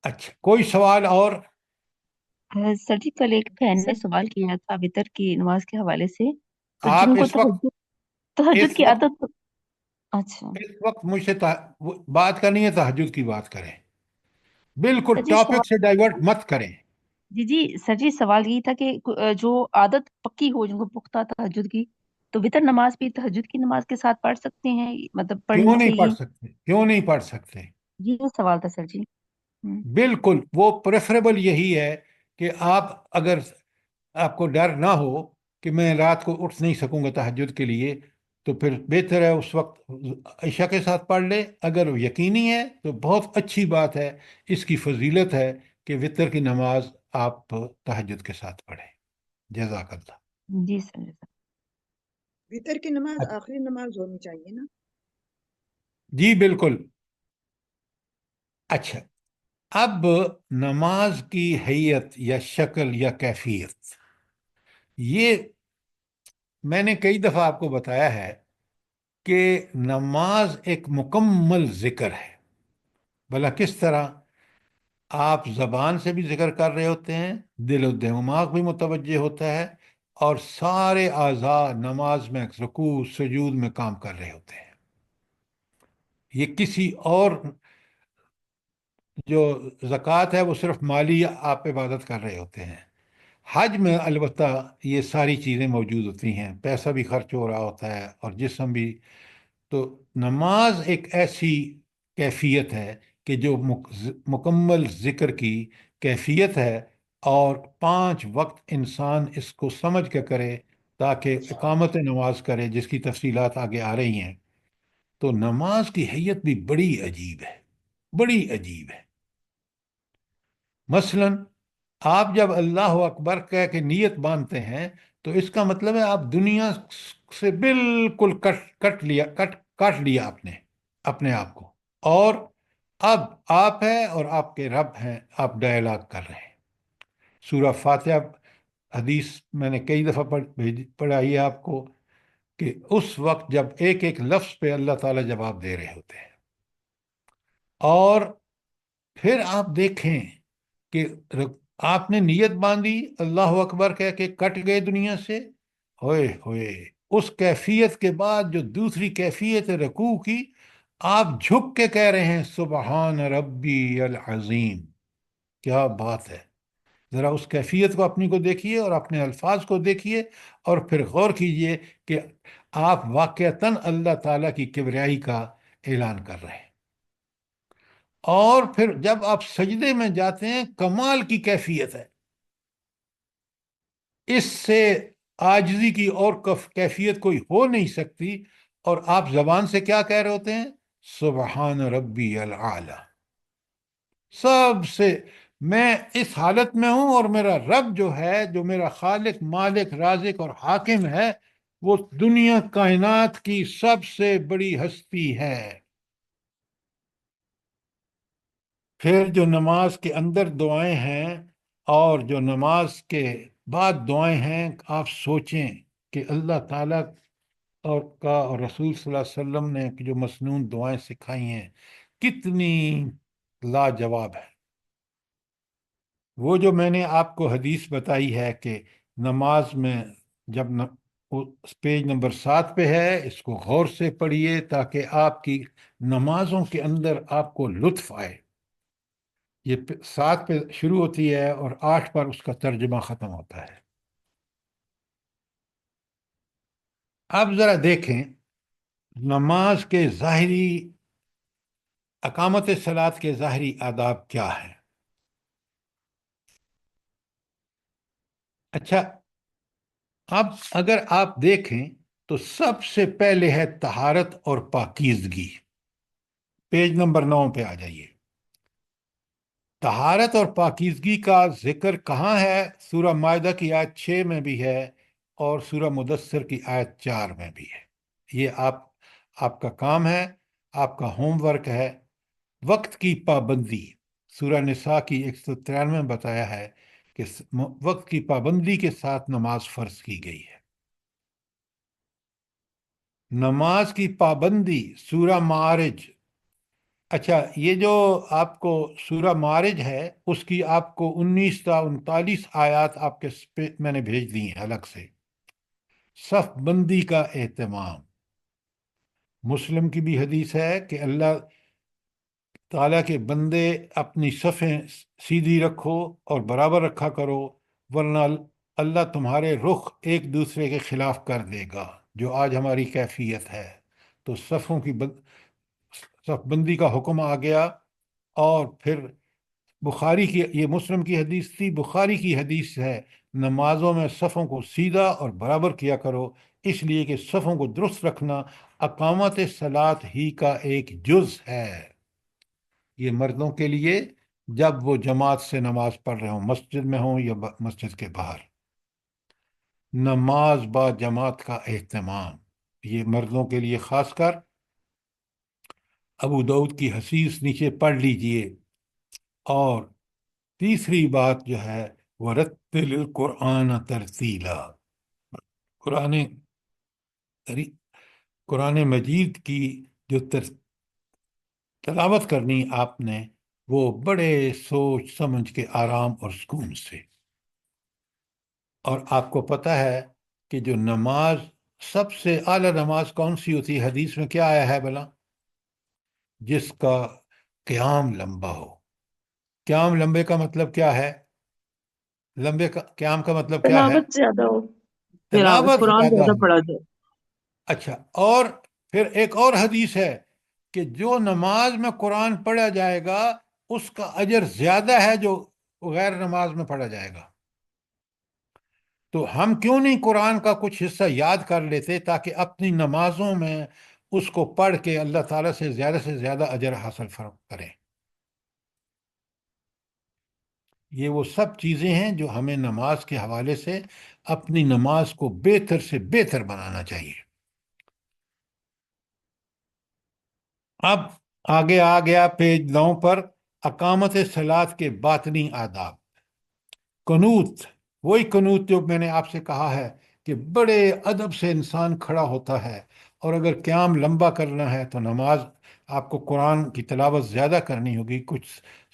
اچھا، کوئی سوال اور؟ سر جی کل ایک بہن نے سوال کیا تھا وطر کی نماز کے حوالے سے، تو آپ جن کو اس وقت تہجد اس کی وقت عادت. اچھا اس وقت مجھ سے بات کرنی ہے، تہجد کی بات کریں، بالکل سر جی ٹاپک سے ڈائیورٹ مت کریں. جی سر جی سوال یہی تھا کہ جو عادت پکی ہو جن کو پختہ تہجد کی، تو وطر نماز بھی تہجد کی نماز کے ساتھ پڑھ سکتے ہیں، مطلب پڑھنی کیوں نہیں پڑھ چاہیے؟ سکتے؟ کیوں نہیں پڑھ سکتے؟ یہ سوال تھا سر جی. بالکل، وہ پریفریبل یہی ہے کہ آپ اگر آپ کو ڈر نہ ہو کہ میں رات کو اٹھ نہیں سکوں گا تہجد کے لیے، تو پھر بہتر ہے اس وقت عشاء کے ساتھ پڑھ لے. اگر وہ یقینی ہے تو بہت اچھی بات ہے، اس کی فضیلت ہے کہ وطر کی نماز آپ تہجد کے ساتھ پڑھیں. جزاک اللہ. جی سر. وطر کی نماز آخری نماز ہونی چاہیے نا؟ جی بالکل. اچھا، اب نماز کی حیت یا شکل یا کیفیت، یہ میں نے کئی دفعہ آپ کو بتایا ہے کہ نماز ایک مکمل ذکر ہے. بھلا کس طرح؟ آپ زبان سے بھی ذکر کر رہے ہوتے ہیں، دل و دماغ بھی متوجہ ہوتا ہے، اور سارے اعضاء نماز میں رکوع سجود میں کام کر رہے ہوتے ہیں. یہ کسی اور جو زکوٰۃ ہے وہ صرف مالی آپ عبادت کر رہے ہوتے ہیں. حج میں البتہ یہ ساری چیزیں موجود ہوتی ہیں، پیسہ بھی خرچ ہو رہا ہوتا ہے اور جسم بھی. تو نماز ایک ایسی کیفیت ہے کہ جو مکمل ذکر کی کیفیت ہے، اور 5 وقت انسان اس کو سمجھ کے کرے تاکہ اقامت نماز کرے، جس کی تفصیلات آگے آ رہی ہیں. تو نماز کی حیت بھی بڑی عجیب ہے، بڑی عجیب ہے. مثلا آپ جب اللہ اکبر کہہ کے نیت باندھتے ہیں تو اس کا مطلب ہے آپ دنیا سے بالکل کٹ لیا آپ نے اپنے آپ کو، اور اب آپ ہیں اور آپ کے رب ہیں، آپ ڈائلاگ کر رہے ہیں. سورہ فاتحہ حدیث میں نے کئی دفعہ پڑھائی ہے آپ کو کہ اس وقت جب ایک ایک لفظ پہ اللہ تعالیٰ جواب دے رہے ہوتے ہیں، اور پھر آپ دیکھیں کہ آپ نے نیت باندھی اللہ اکبر کہہ کے کٹ گئے دنیا سے، ہوئے ہوئے اس کیفیت کے بعد جو دوسری کیفیت رکوع کی، آپ جھک کے کہہ رہے ہیں سبحان ربی العظیم. کیا بات ہے! ذرا اس کیفیت کو اپنی کو دیکھیے اور اپنے الفاظ کو دیکھیے، اور پھر غور کیجئے کہ آپ واقعتاً اللہ تعالیٰ کی کبریائی کا اعلان کر رہے ہیں. اور پھر جب آپ سجدے میں جاتے ہیں، کمال کی کیفیت ہے. اس سے عاجزی کی اور کیفیت کوئی ہو نہیں سکتی، اور آپ زبان سے کیا کہہ رہے ہوتے ہیں؟ سبحان ربی العالی. سب سے میں اس حالت میں ہوں، اور میرا رب جو ہے، جو میرا خالق مالک رازق اور حاکم ہے، وہ دنیا کائنات کی سب سے بڑی ہستی ہے. پھر جو نماز کے اندر دعائیں ہیں اور جو نماز کے بعد دعائیں ہیں، آپ سوچیں کہ اللہ تعالیٰ اور رسول صلی اللہ علیہ وسلم نے جو مسنون دعائیں سکھائی ہیں کتنی لاجواب ہے. وہ جو میں نے آپ کو حدیث بتائی ہے کہ نماز میں جب پیج نمبر 7 پہ ہے، اس کو غور سے پڑھیے تاکہ آپ کی نمازوں کے اندر آپ کو لطف آئے. یہ 7 پہ شروع ہوتی ہے اور 8 پر اس کا ترجمہ ختم ہوتا ہے. اب ذرا دیکھیں نماز کے ظاہری، اقامت صلاۃ کے ظاہری آداب کیا ہیں. اچھا، اب اگر آپ دیکھیں تو سب سے پہلے ہے طہارت اور پاکیزگی. پیج نمبر 9 پہ آ جائیے. طہارت اور پاکیزگی کا ذکر کہاں ہے؟ سورہ مائدہ کی آیت 6 میں بھی ہے اور سورہ مدثر کی آیت 4 میں بھی ہے. یہ آپ کا کام ہے، آپ کا ہوم ورک ہے. وقت کی پابندی، سورہ نساء کی 193 میں بتایا ہے کہ وقت کی پابندی کے ساتھ نماز فرض کی گئی ہے. نماز کی پابندی سورہ معارج. اچھا، یہ جو آپ کو سورہ معارج ہے اس کی آپ کو 19 تا 39 آیات آپ کے میں نے بھیج دی ہیں الگ سے. صف بندی کا اہتمام. مسلم کی بھی حدیث ہے کہ اللہ تعالیٰ کے بندے اپنی صفیں سیدھی رکھو اور برابر رکھا کرو، ورنہ اللہ تمہارے رخ ایک دوسرے کے خلاف کر دے گا، جو آج ہماری کیفیت ہے. تو صفوں کی صف بندی کا حکم آ گیا. اور پھر بخاری کی، یہ مسلم کی حدیث تھی، بخاری کی حدیث ہے نمازوں میں صفوں کو سیدھا اور برابر کیا کرو، اس لیے کہ صفوں کو درست رکھنا اقامت صلاۃ ہی کا ایک جز ہے. یہ مردوں کے لیے جب وہ جماعت سے نماز پڑھ رہے ہوں، مسجد میں ہوں یا مسجد کے باہر. نماز با جماعت کا اہتمام، یہ مردوں کے لیے خاص کر. ابو داؤد کی حدیث نیچے پڑھ لیجئے. اور تیسری بات جو ہے وَرَتِّلِ الْقُرْآنَ تَرْتِیلًا، قرآن مجید کی جو تلاوت کرنی آپ نے، وہ بڑے سوچ سمجھ کے آرام اور سکون سے. اور آپ کو پتہ ہے کہ جو نماز سب سے اعلیٰ نماز کون سی ہوتی ہے؟ حدیث میں کیا آیا ہے بھلا؟ جس کا قیام لمبا ہو. قیام لمبے کا مطلب کیا ہے؟ لمبے کا قیام کا مطلب کیا ہے؟ تلاوت زیادہ ہو، تلاوت قرآن زیادہ زیادہ ہو. پڑھا جائے. اچھا، اور پھر ایک اور حدیث ہے کہ جو نماز میں قرآن پڑھا جائے گا اس کا اجر زیادہ ہے جو غیر نماز میں پڑھا جائے گا. تو ہم کیوں نہیں قرآن کا کچھ حصہ یاد کر لیتے تاکہ اپنی نمازوں میں اس کو پڑھ کے اللہ تعالیٰ سے زیادہ اجر حاصل کریں. یہ وہ سب چیزیں ہیں جو ہمیں نماز کے حوالے سے اپنی نماز کو بہتر سے بہتر بنانا چاہیے. اب آگے آ گیا پیج 9 پر اقامت صلاۃ کے باطنی آداب. قنوت، وہی قنوت جو میں نے آپ سے کہا ہے کہ بڑے ادب سے انسان کھڑا ہوتا ہے، اور اگر قیام لمبا کرنا ہے تو نماز آپ کو قرآن کی تلاوت زیادہ کرنی ہوگی، کچھ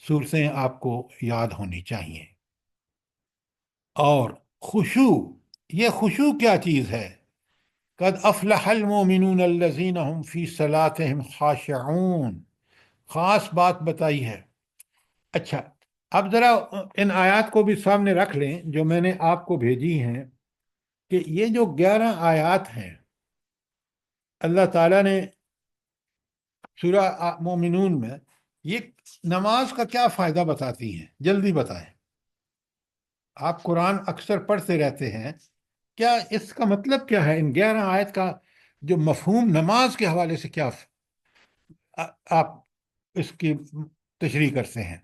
صورتیں آپ کو یاد ہونی چاہیے. اور خشوع، یہ خشوع کیا چیز ہے؟ قد افلح المؤمنون الذین هم فی صلاتهم خاشعون، خاص بات بتائی ہے. اچھا، اب ذرا ان آیات کو بھی سامنے رکھ لیں جو میں نے آپ کو بھیجی ہیں، کہ یہ جو 11 آیات ہیں اللہ تعالیٰ نے سورہ مومنون میں، یہ نماز کا کیا فائدہ بتاتی ہیں؟ جلدی بتائیں. آپ قرآن اکثر پڑھتے رہتے ہیں، کیا اس کا مطلب کیا ہے؟ ان 11 آیت کا جو مفہوم نماز کے حوالے سے کیا آپ اس کی تشریح کرتے ہیں؟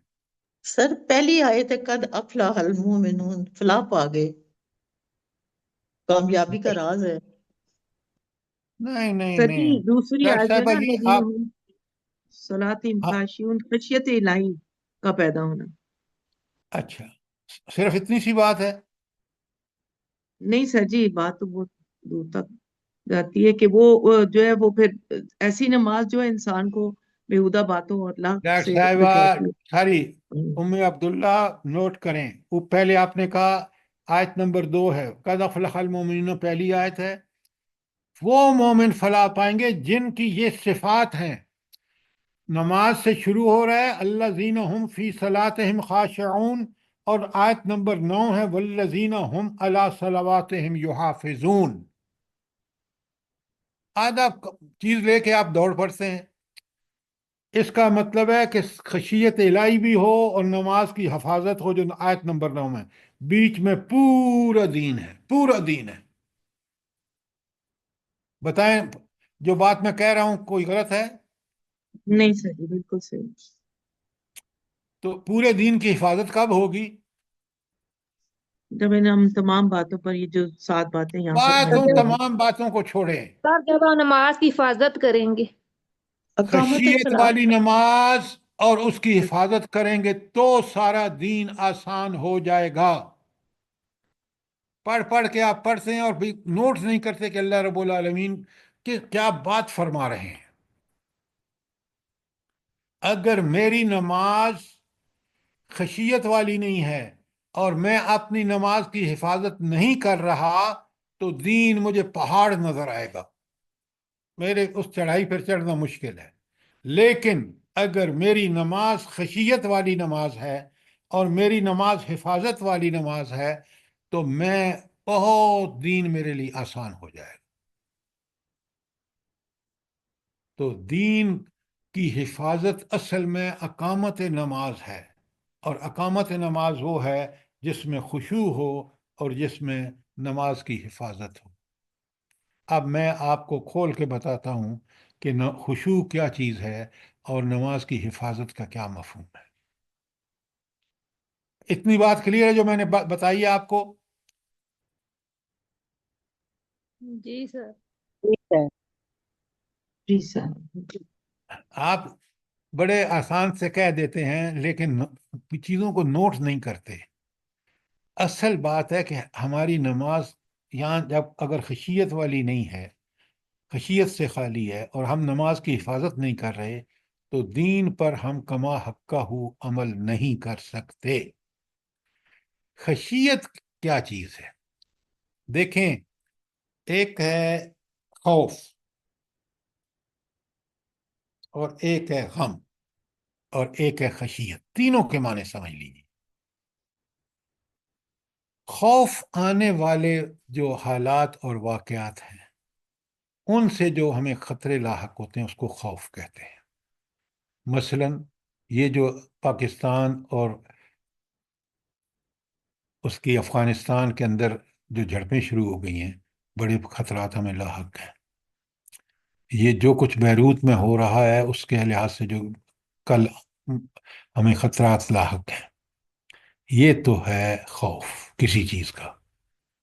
سر پہلی آیت ہے قد افلاح المومنون، فلاح پا گئے، کامیابی کا راز ہے. نہیں نہیں سر جی نہیں، دوسری طاہر آیت جو ہے صاحبہ نا جی الذین آپ هم صلاتہم خاشعون، خشیت الہی کا پیدا ہونا. اچھا، صرف اتنی سی بات ہے؟ نہیں سر جی، بات تو بہت دور تک جاتی ہے کہ وہ جو ہے وہ پھر ایسی نماز جو ہے انسان کو بےہودہ باتوں اور اللہ ڈاکٹر سے صاحبہ، بچاتی ہے. ساری ام عبداللہ نوٹ کریں، وہ پہلے آپ نے کہا آیت نمبر 2 ہے، قد افلح المومنون، پہلی آیت ہے. وہ مومن فلاح پائیں گے جن کی یہ صفات ہیں. نماز سے شروع ہو رہا ہے الذین هم فی صلاتہم خاشعون، اور آیت نمبر 9 ہے والذین هم علی صلواتہم یحافظون. آدھا چیز لے کے آپ دوڑ پڑتے ہیں. اس کا مطلب ہے کہ خشیت الہی بھی ہو اور نماز کی حفاظت ہو، جو آیت نمبر 9 میں. بیچ میں پورا دین ہے، پورا دین ہے. بتائیں جو بات میں کہہ رہا ہوں کوئی غلط ہے؟ نہیں سر جی، بالکل صحیح. تو پورے دین کی حفاظت کب ہوگی؟ جب ہم تمام باتوں پر، یہ جو 7 باتیں یہاں پر باتوں موجود ہیں، تمام باتوں کو چھوڑیں، سر جب ہم نماز کی حفاظت کریں گے، اقامت خشیت صلاح. والی نماز اور اس کی حفاظت کریں گے تو سارا دین آسان ہو جائے گا. پڑھ پڑھ کے آپ پڑھتے ہیں اور بھی نوٹس نہیں کرتے کہ اللہ رب العالمین کیا بات فرما رہے ہیں. اگر میری نماز خشیت والی نہیں ہے اور میں اپنی نماز کی حفاظت نہیں کر رہا تو دین مجھے پہاڑ نظر آئے گا، میرے اس چڑھائی پر چڑھنا مشکل ہے. لیکن اگر میری نماز خشیت والی نماز ہے اور میری نماز حفاظت والی نماز ہے تو میں بہت دین میرے لیے آسان ہو جائے گا. تو دین کی حفاظت اصل میں اقامت نماز ہے، اور اقامت نماز وہ ہے جس میں خشوع ہو اور جس میں نماز کی حفاظت ہو. اب میں آپ کو کھول کے بتاتا ہوں کہ خشوع کیا چیز ہے اور نماز کی حفاظت کا کیا مفہوم ہے. اتنی بات کلیئر ہے جو میں نے بتائی ہے آپ کو؟ جی سر. ٹھیک ہے. جی سر. آپ بڑے آسان سے کہہ دیتے ہیں لیکن چیزوں کو نوٹ نہیں کرتے. اصل بات ہے کہ ہماری نماز یہاں جب اگر خشیت والی نہیں ہے، خشیت سے خالی ہے، اور ہم نماز کی حفاظت نہیں کر رہے تو دین پر ہم کما حقہ عمل نہیں کر سکتے. خشیت کیا چیز ہے؟ دیکھیں، ایک ہے خوف اور ایک ہے غم. اور ایک ہے خشیت. تینوں کے معنی سمجھ لیجیے. خوف آنے والے جو حالات اور واقعات ہیں ان سے جو ہمیں خطرے لاحق ہوتے ہیں اس کو خوف کہتے ہیں. مثلا یہ جو پاکستان اور اس کی افغانستان کے اندر جو جھڑپیں شروع ہو گئی ہیں، بڑے خطرات ہمیں لاحق ہیں. یہ جو کچھ بیروت میں ہو رہا ہے اس کے لحاظ سے جو کل ہمیں خطرات لاحق ہیں، یہ تو ہے خوف کسی چیز کا.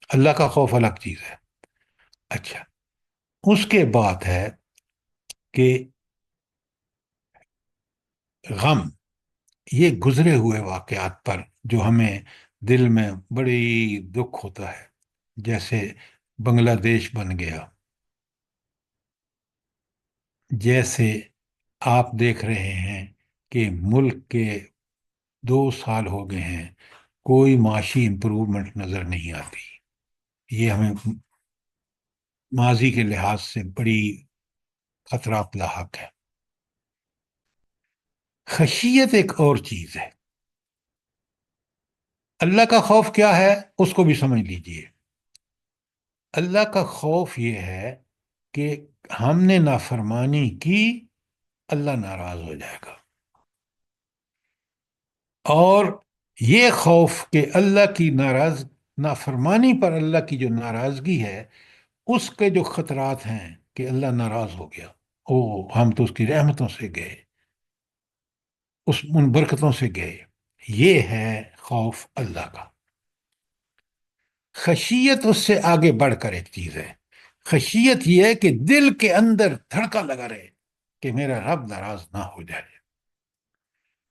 اللہ کا خوف الگ چیز ہے. اچھا، اس کے بعد ہے کہ غم، یہ گزرے ہوئے واقعات پر جو ہمیں دل میں بڑی دکھ ہوتا ہے. جیسے بنگلہ دیش بن گیا، جیسے آپ دیکھ رہے ہیں کہ ملک کے 2 سال ہو گئے ہیں کوئی معاشی امپروومنٹ نظر نہیں آتی. یہ ہمیں ماضی کے لحاظ سے بڑی خطرات لاحق ہے. خشیت ایک اور چیز ہے. اللہ کا خوف کیا ہے اس کو بھی سمجھ لیجئے. اللہ کا خوف یہ ہے کہ ہم نے نافرمانی کی، اللہ ناراض ہو جائے گا. اور یہ خوف کہ اللہ کی نافرمانی پر اللہ کی جو ناراضگی ہے اس کے جو خطرات ہیں کہ اللہ ناراض ہو گیا، ہم تو اس کی رحمتوں سے گئے، ان برکتوں سے گئے. یہ ہے خوف اللہ کا. خشیت اس سے آگے بڑھ کر ایک چیز ہے. خشیت یہ ہے کہ دل کے اندر دھڑکا لگا رہے کہ میرا رب ناراض نہ ہو جائے.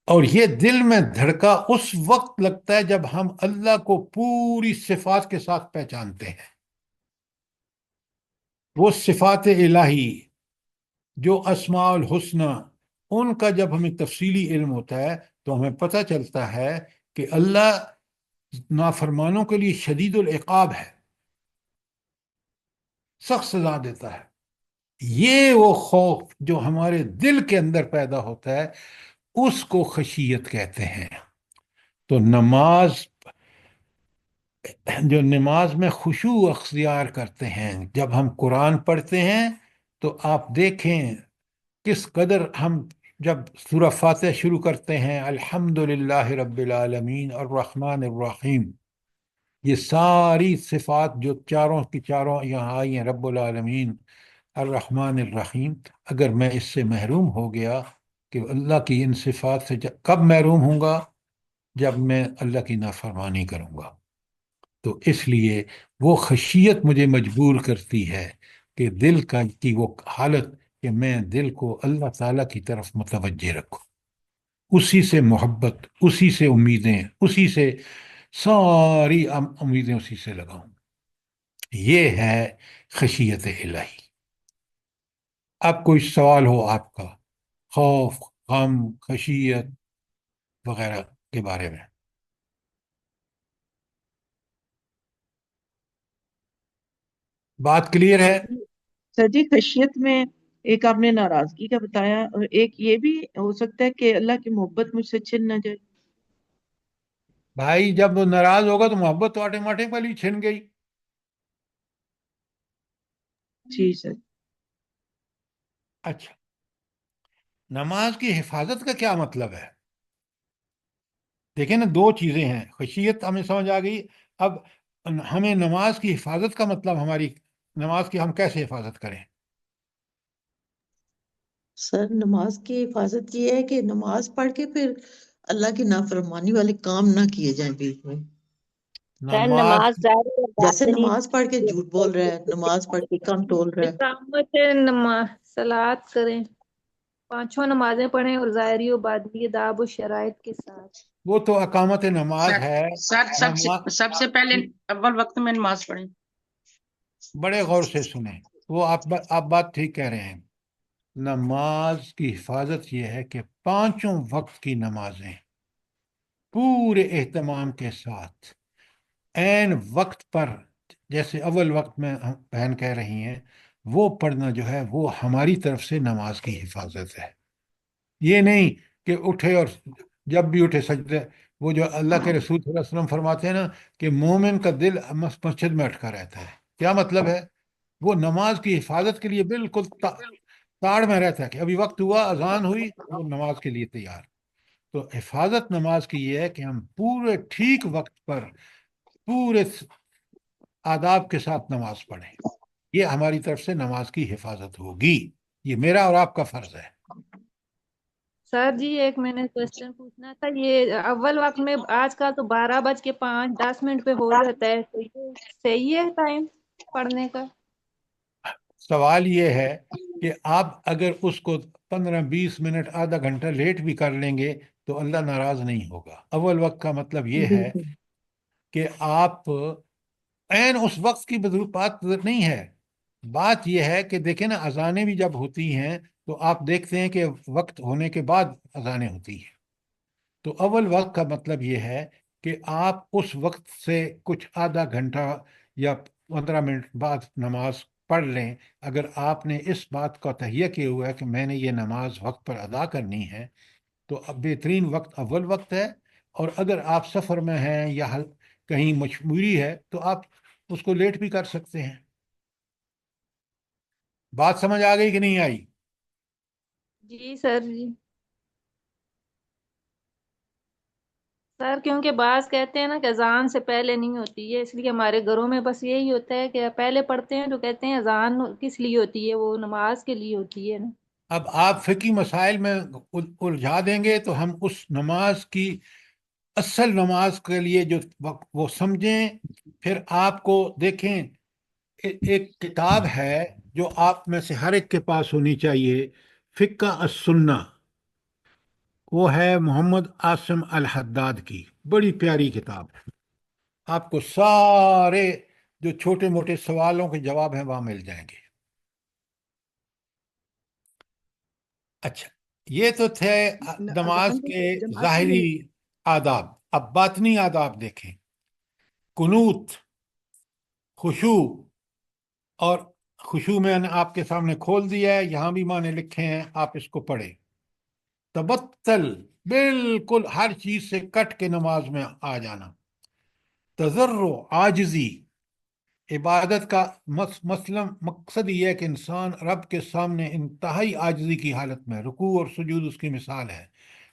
اور یہ دل میں دھڑکا اس وقت لگتا ہے جب ہم اللہ کو پوری صفات کے ساتھ پہچانتے ہیں. وہ صفات الہی جو اسماء الحسنہ، ان کا جب ہمیں تفصیلی علم ہوتا ہے تو ہمیں پتہ چلتا ہے کہ اللہ نافرمانوں کے لیے شدید العقاب ہے، سخت سزا دیتا ہے. یہ وہ خوف جو ہمارے دل کے اندر پیدا ہوتا ہے اس کو خشیت کہتے ہیں. تو نماز میں خشوع اختیار کرتے ہیں، جب ہم قرآن پڑھتے ہیں تو آپ دیکھیں کس قدر ہم جب سورہ فاتحہ شروع کرتے ہیں الحمدللہ رب العالمین الرحمن الرحیم، یہ ساری صفات جو چاروں کی چاروں یہاں آئی ہیں، رب العالمین الرحمن الرحیم، اگر میں اس سے محروم ہو گیا کہ اللہ کی ان صفات سے کب محروم ہوں گا؟ جب میں اللہ کی نافرمانی کروں گا. تو اس لیے وہ خشیت مجھے مجبور کرتی ہے کہ دل کی وہ حالت کہ میں دل کو اللہ تعالیٰ کی طرف متوجہ رکھوں، اسی سے محبت، اسی سے امیدیں، اسی سے ساری امیدیں اسی سے لگاؤں. یہ ہے خشیت الہی. اب کوئی سوال ہو آپ کا خوف، غم، خشیت وغیرہ کے بارے میں؟ بات کلیئر ہے؟ سر جی، خشیت میں ایک آپ نے ناراضگی کا بتایا، اور ایک یہ بھی ہو سکتا ہے کہ اللہ کی محبت مجھ سے چھن نہ جائے. بھائی جب وہ ناراض ہوگا تو محبت تو آٹومیٹکلی چھن گئی. جی سر. اچھا، نماز کی حفاظت کا کیا مطلب ہے؟ دیکھیں نا، 2 چیزیں ہیں. خشیت ہمیں سمجھ آ گئی. اب ہمیں نماز کی حفاظت کا مطلب، ہماری نماز کی ہم کیسے حفاظت کریں؟ سر نماز کی حفاظت یہ ہے کہ نماز پڑھ کے پھر اللہ کی نافرمانی والے کام نہ کیے جائیں بیچ میں. نماز جیسے نماز پڑھ کے جھوٹ بول رہا ہے، نماز پڑھ کے کم تول رہا ہے. اقامت صلات کریں، 5 نمازیں پڑھیں اور ظاہری و باطنی آداب و شرائط کے ساتھ. وہ تو اقامت نماز ہے. سر سب سے پہلے اول وقت میں نماز پڑھیں. بڑے غور سے سنیں، وہ آپ بات ٹھیک کہہ رہے ہیں. نماز کی حفاظت یہ ہے کہ 5 وقت کی نمازیں پورے اہتمام کے ساتھ عین وقت پر، جیسے اول وقت میں بہن کہہ رہی ہیں، وہ پڑھنا جو ہے وہ ہماری طرف سے نماز کی حفاظت ہے. یہ نہیں کہ اٹھے اور جب بھی اٹھے سجدے. وہ جو اللہ کے رسول صلی اللہ علیہ وسلم فرماتے ہیں نا کہ مومن کا دل مسجد میں اٹکا رہتا ہے. کیا مطلب ہے؟ وہ نماز کی حفاظت کے لیے بالکل تاڑ میں رہتا ہے کہ ابھی وقت ہوا، اذان ہوئی، وہ نماز کے لیے تیار. تو حفاظت نماز کی یہ ہے کہ ہم پورے ٹھیک وقت پر پورے آداب کے ساتھ نماز پڑھیں. یہ ہماری طرف سے نماز کی حفاظت ہوگی. یہ میرا اور آپ کا فرض ہے. سر جی ایک میں نے کوشچن پوچھنا تھا، یہ اول وقت میں آج کل تو 12:05 پہ ہو جاتا ہے، تو یہ صحیح ہے ٹائم پڑھنے کا؟ سوال یہ ہے کہ آپ اگر اس کو 15-20 منٹ آدھا گھنٹہ لیٹ بھی کر لیں گے تو اللہ ناراض نہیں ہوگا. اول وقت کا مطلب یہ ہے بالکل کہ آپ عین اس وقت کی بات نہیں ہے. بات یہ ہے کہ دیکھیں نا، اذانیں بھی جب ہوتی ہیں تو آپ دیکھتے ہیں کہ وقت ہونے کے بعد اذانیں ہوتی ہیں. تو اول وقت کا مطلب یہ ہے کہ آپ اس وقت سے کچھ آدھا گھنٹہ یا 15 منٹ بعد نماز پڑھ لیں. اگر آپ نے اس بات کا تہیہ کیا ہوا ہے کہ میں نے یہ نماز وقت پر ادا کرنی ہے تو اب بہترین وقت اول وقت ہے. اور اگر آپ سفر میں ہیں یا کہیں مجبوری ہے تو آپ اس کو لیٹ بھی کر سکتے ہیں. بات سمجھ آ گئی کہ نہیں آئی؟ جی سر جی. سر کیونکہ بعض کہتے ہیں نا کہ اذان سے پہلے نہیں ہوتی ہے، اس لیے ہمارے گھروں میں بس یہی ہوتا ہے کہ پہلے پڑھتے ہیں تو کہتے ہیں اذان کس لیے ہوتی ہے، وہ نماز کے لیے ہوتی ہے نا. اب آپ فقہی مسائل میں الجھا دیں گے تو ہم اس نماز کی اصل نماز کے لیے جو وہ سمجھیں. پھر آپ کو دیکھیں، ایک کتاب ہے جو آپ میں سے ہر ایک کے پاس ہونی چاہیے، فقہ السنہ. وہ ہے محمد عاصم الحداد کی، بڑی پیاری کتاب ہے. آپ کو سارے جو چھوٹے موٹے سوالوں کے جواب ہیں وہاں مل جائیں گے. اچھا، یہ تو تھے نماز اذان کے بھی جماعت میں ظاہری آداب. اب باطنی آداب دیکھیں. قنوت، خشوع. اور خشوع میں نے آپ کے سامنے کھول دیا ہے، یہاں بھی معنی لکھے ہیں، آپ اس کو پڑھیں. تبتل، بالکل ہر چیز سے کٹ کے نماز میں آ جانا. تضرع، عاجزی. عبادت کا مقصد یہ ہے کہ انسان رب کے سامنے انتہائی عاجزی کی حالت میں، رکوع اور سجود اس کی مثال ہے.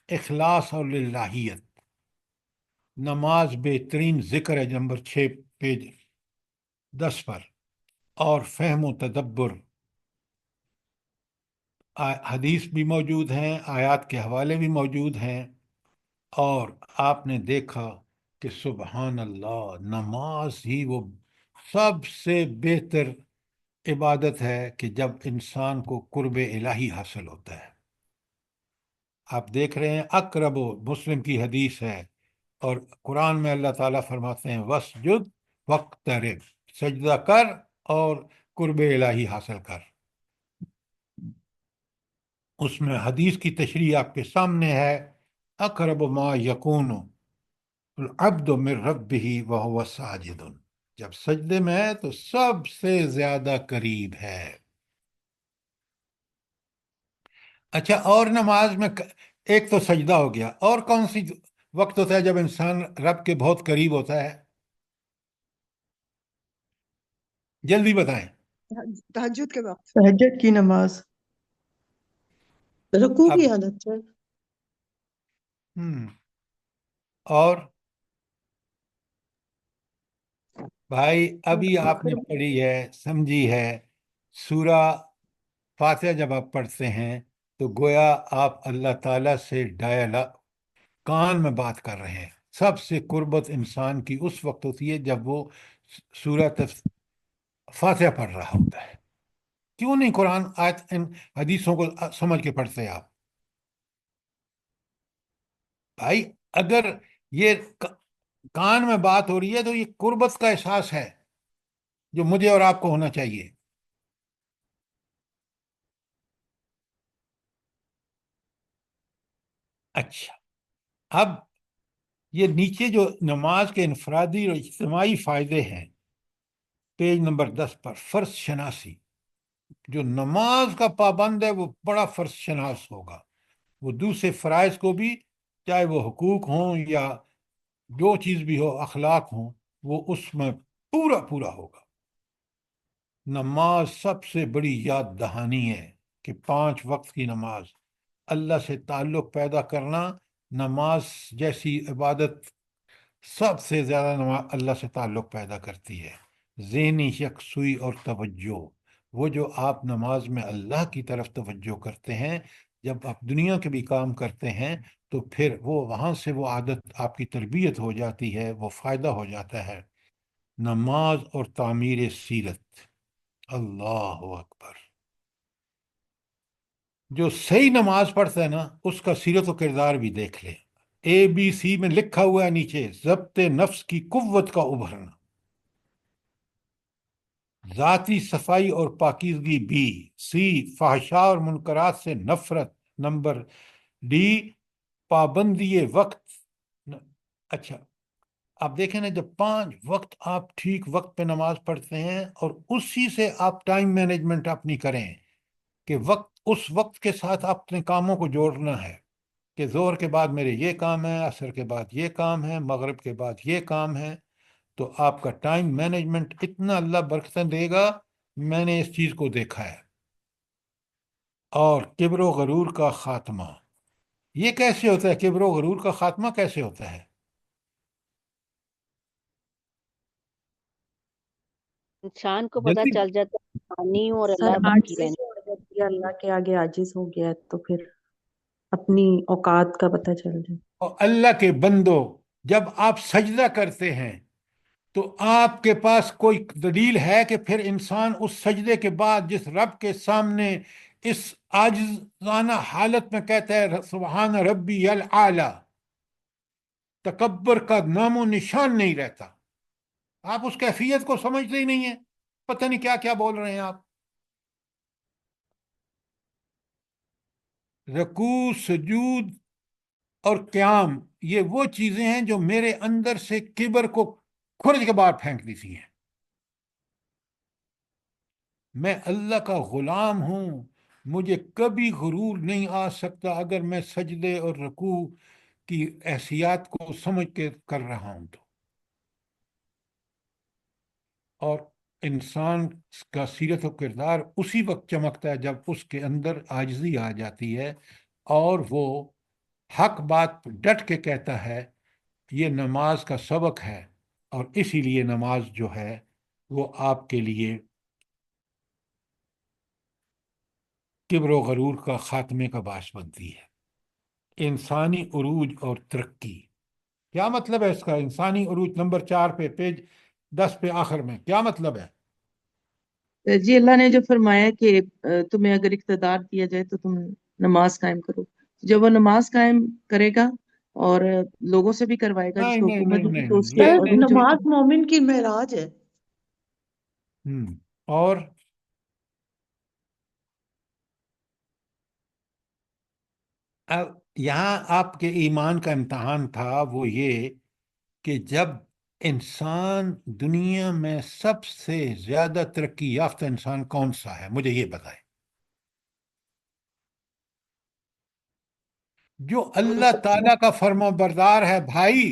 اخلاص اور للہیت. نماز بہترین ذکر ہے، نمبر 6 پیج 10 پر. اور فہم و تدبر، حدیث بھی موجود ہیں، آیات کے حوالے بھی موجود ہیں. اور آپ نے دیکھا کہ سبحان اللہ، نماز ہی وہ سب سے بہتر عبادت ہے کہ جب انسان کو قرب الہی حاصل ہوتا ہے. آپ دیکھ رہے ہیں، اقرب مسلم کی حدیث ہے، اور قرآن میں اللہ تعالیٰ فرماتے ہیں وسجد وقترب، سجدہ کر اور قرب الہی حاصل کر. اس میں حدیث کی تشریح آپ کے سامنے ہے، اقرب ما یکون العبد من ربہ وہو ساجد. جب سجدے میں ہے تو سب سے زیادہ قریب ہے. اچھا، اور نماز میں ایک تو سجدہ ہو گیا، اور کون سی وقت ہوتا ہے جب انسان رب کے بہت قریب ہوتا ہے؟ جلدی بتائیں. تہجد کے وقت. تہجد کی نماز. رکوع اب کی حالت ہے. اور بھائی ابھی آپ نے آخر پڑھی ہے، سمجھی ہے. سورہ فاتحہ جب آپ پڑھتے ہیں تو گویا آپ اللہ تعالیٰ سے کان میں بات کر رہے ہیں. سب سے قربت انسان کی اس وقت ہوتی ہے جب وہ سورہ فاتحہ پڑھ رہا ہوتا ہے. کیوں نہیں قرآن آیت ان حدیثوں کو سمجھ کے پڑھتے آپ؟ بھائی اگر یہ کان میں بات ہو رہی ہے تو یہ قربت کا احساس ہے جو مجھے اور آپ کو ہونا چاہیے. اچھا، اب یہ نیچے جو نماز کے انفرادی اور اجتماعی فائدے ہیں، پیج نمبر 10 پر. فرض شناسی. جو نماز کا پابند ہے وہ بڑا فرض شناس ہوگا. وہ دوسرے فرائض کو بھی، چاہے وہ حقوق ہوں یا جو چیز بھی ہو، اخلاق ہوں، وہ اس میں پورا پورا ہوگا۔ نماز سب سے بڑی یاد دہانی ہے کہ 5 وقت کی نماز، اللہ سے تعلق پیدا کرنا۔ نماز جیسی عبادت سب سے زیادہ نماز اللہ سے تعلق پیدا کرتی ہے، ذہنی یکسوئی اور توجہ۔ وہ جو آپ نماز میں اللہ کی طرف توجہ کرتے ہیں، جب آپ دنیا کے بھی کام کرتے ہیں تو پھر وہ وہاں سے وہ عادت آپ کی تربیت ہو جاتی ہے، وہ فائدہ ہو جاتا ہے۔ نماز اور تعمیر سیرت، اللہ اکبر۔ جو صحیح نماز پڑھتا ہے نا، اس کا سیرت و کردار بھی دیکھ لیں۔ ABC میں لکھا ہوا ہے نیچے، ضبط نفس کی قوت کا ابھرنا، ذاتی صفائی اور پاکیزگی B، C فحشاء اور منکرات سے نفرت، نمبر D پابندی وقت۔ اچھا، آپ دیکھیں نا، جب 5 وقت آپ ٹھیک وقت پہ نماز پڑھتے ہیں اور اسی سے آپ ٹائم مینجمنٹ اپنی کریں کہ اس وقت کے ساتھ آپ اپنے کاموں کو جوڑنا ہے کہ ظہر کے بعد میرے یہ کام ہے، عصر کے بعد یہ کام ہے، مغرب کے بعد یہ کام ہے، تو آپ کا ٹائم مینجمنٹ اتنا اللہ برکتیں دے گا۔ میں نے اس چیز کو دیکھا ہے۔ اور کبر و غرور کا خاتمہ، یہ کیسے ہوتا ہے؟ کبر و غرور کا خاتمہ کیسے ہوتا ہے؟ انسان کو پتہ جلدی، چل جاتا ہے فانی ہوں اور سر اللہ باقی عاجزی رہنا۔ سے ہو جاتی ہے، اللہ کے آگے عاجز ہو گیا تو پھر اپنی اوقات کا پتہ چل جائے۔ اور اللہ کے بندو، جب آپ سجدہ کرتے ہیں تو آپ کے پاس کوئی دلیل ہے کہ پھر انسان اس سجدے کے بعد جس رب کے سامنے اس عاجزانہ حالت میں کہتا ہے سبحان ربی العالی، تکبر کا نام و نشان نہیں رہتا۔ آپ اس کیفیت کو سمجھتے ہی نہیں ہیں، پتہ نہیں کیا کیا بول رہے ہیں آپ۔ رکوع، سجود اور قیام، یہ وہ چیزیں ہیں جو میرے اندر سے کبر کو کھرج کے باہر پھینک دیتی ہیں۔ میں اللہ کا غلام ہوں، مجھے کبھی غرور نہیں آ سکتا اگر میں سجدے اور رکوع کی احسیات کو سمجھ کے کر رہا ہوں تو۔ اور انسان کا سیرت و کردار اسی وقت چمکتا ہے جب اس کے اندر عاجزی آ جاتی ہے اور وہ حق بات ڈٹ کے کہتا ہے۔ یہ نماز کا سبق ہے، اور اسی لیے نماز جو ہے وہ آپ کے لیے کبر و غرور کا خاتمے کا باعث بنتی ہے۔ انسانی عروج اور ترقی، کیا مطلب ہے اس کا؟ انسانی عروج نمبر 4 پہ، پیج 10 پہ آخر میں کیا مطلب ہے؟ جی اللہ نے جو فرمایا کہ تمہیں اگر اقتدار دیا جائے تو تم نماز قائم کرو، جب وہ نماز قائم کرے گا اور لوگوں سے بھی کروائے گا جس نہیں کو نہیں حکومت نہیں دی نہیں تو نہیں، اس کے یہ سر اور نہیں۔ وہ جو نماز مومن کی معراج ہے۔ اور اب یہاں آپ کے ایمان کا امتحان تھا وہ یہ کہ جب انسان دنیا میں سب سے زیادہ ترقی یافتہ انسان کون سا ہے؟ مجھے یہ بتائیں۔ جو اللہ تعالیٰ کا فرما بردار ہے بھائی۔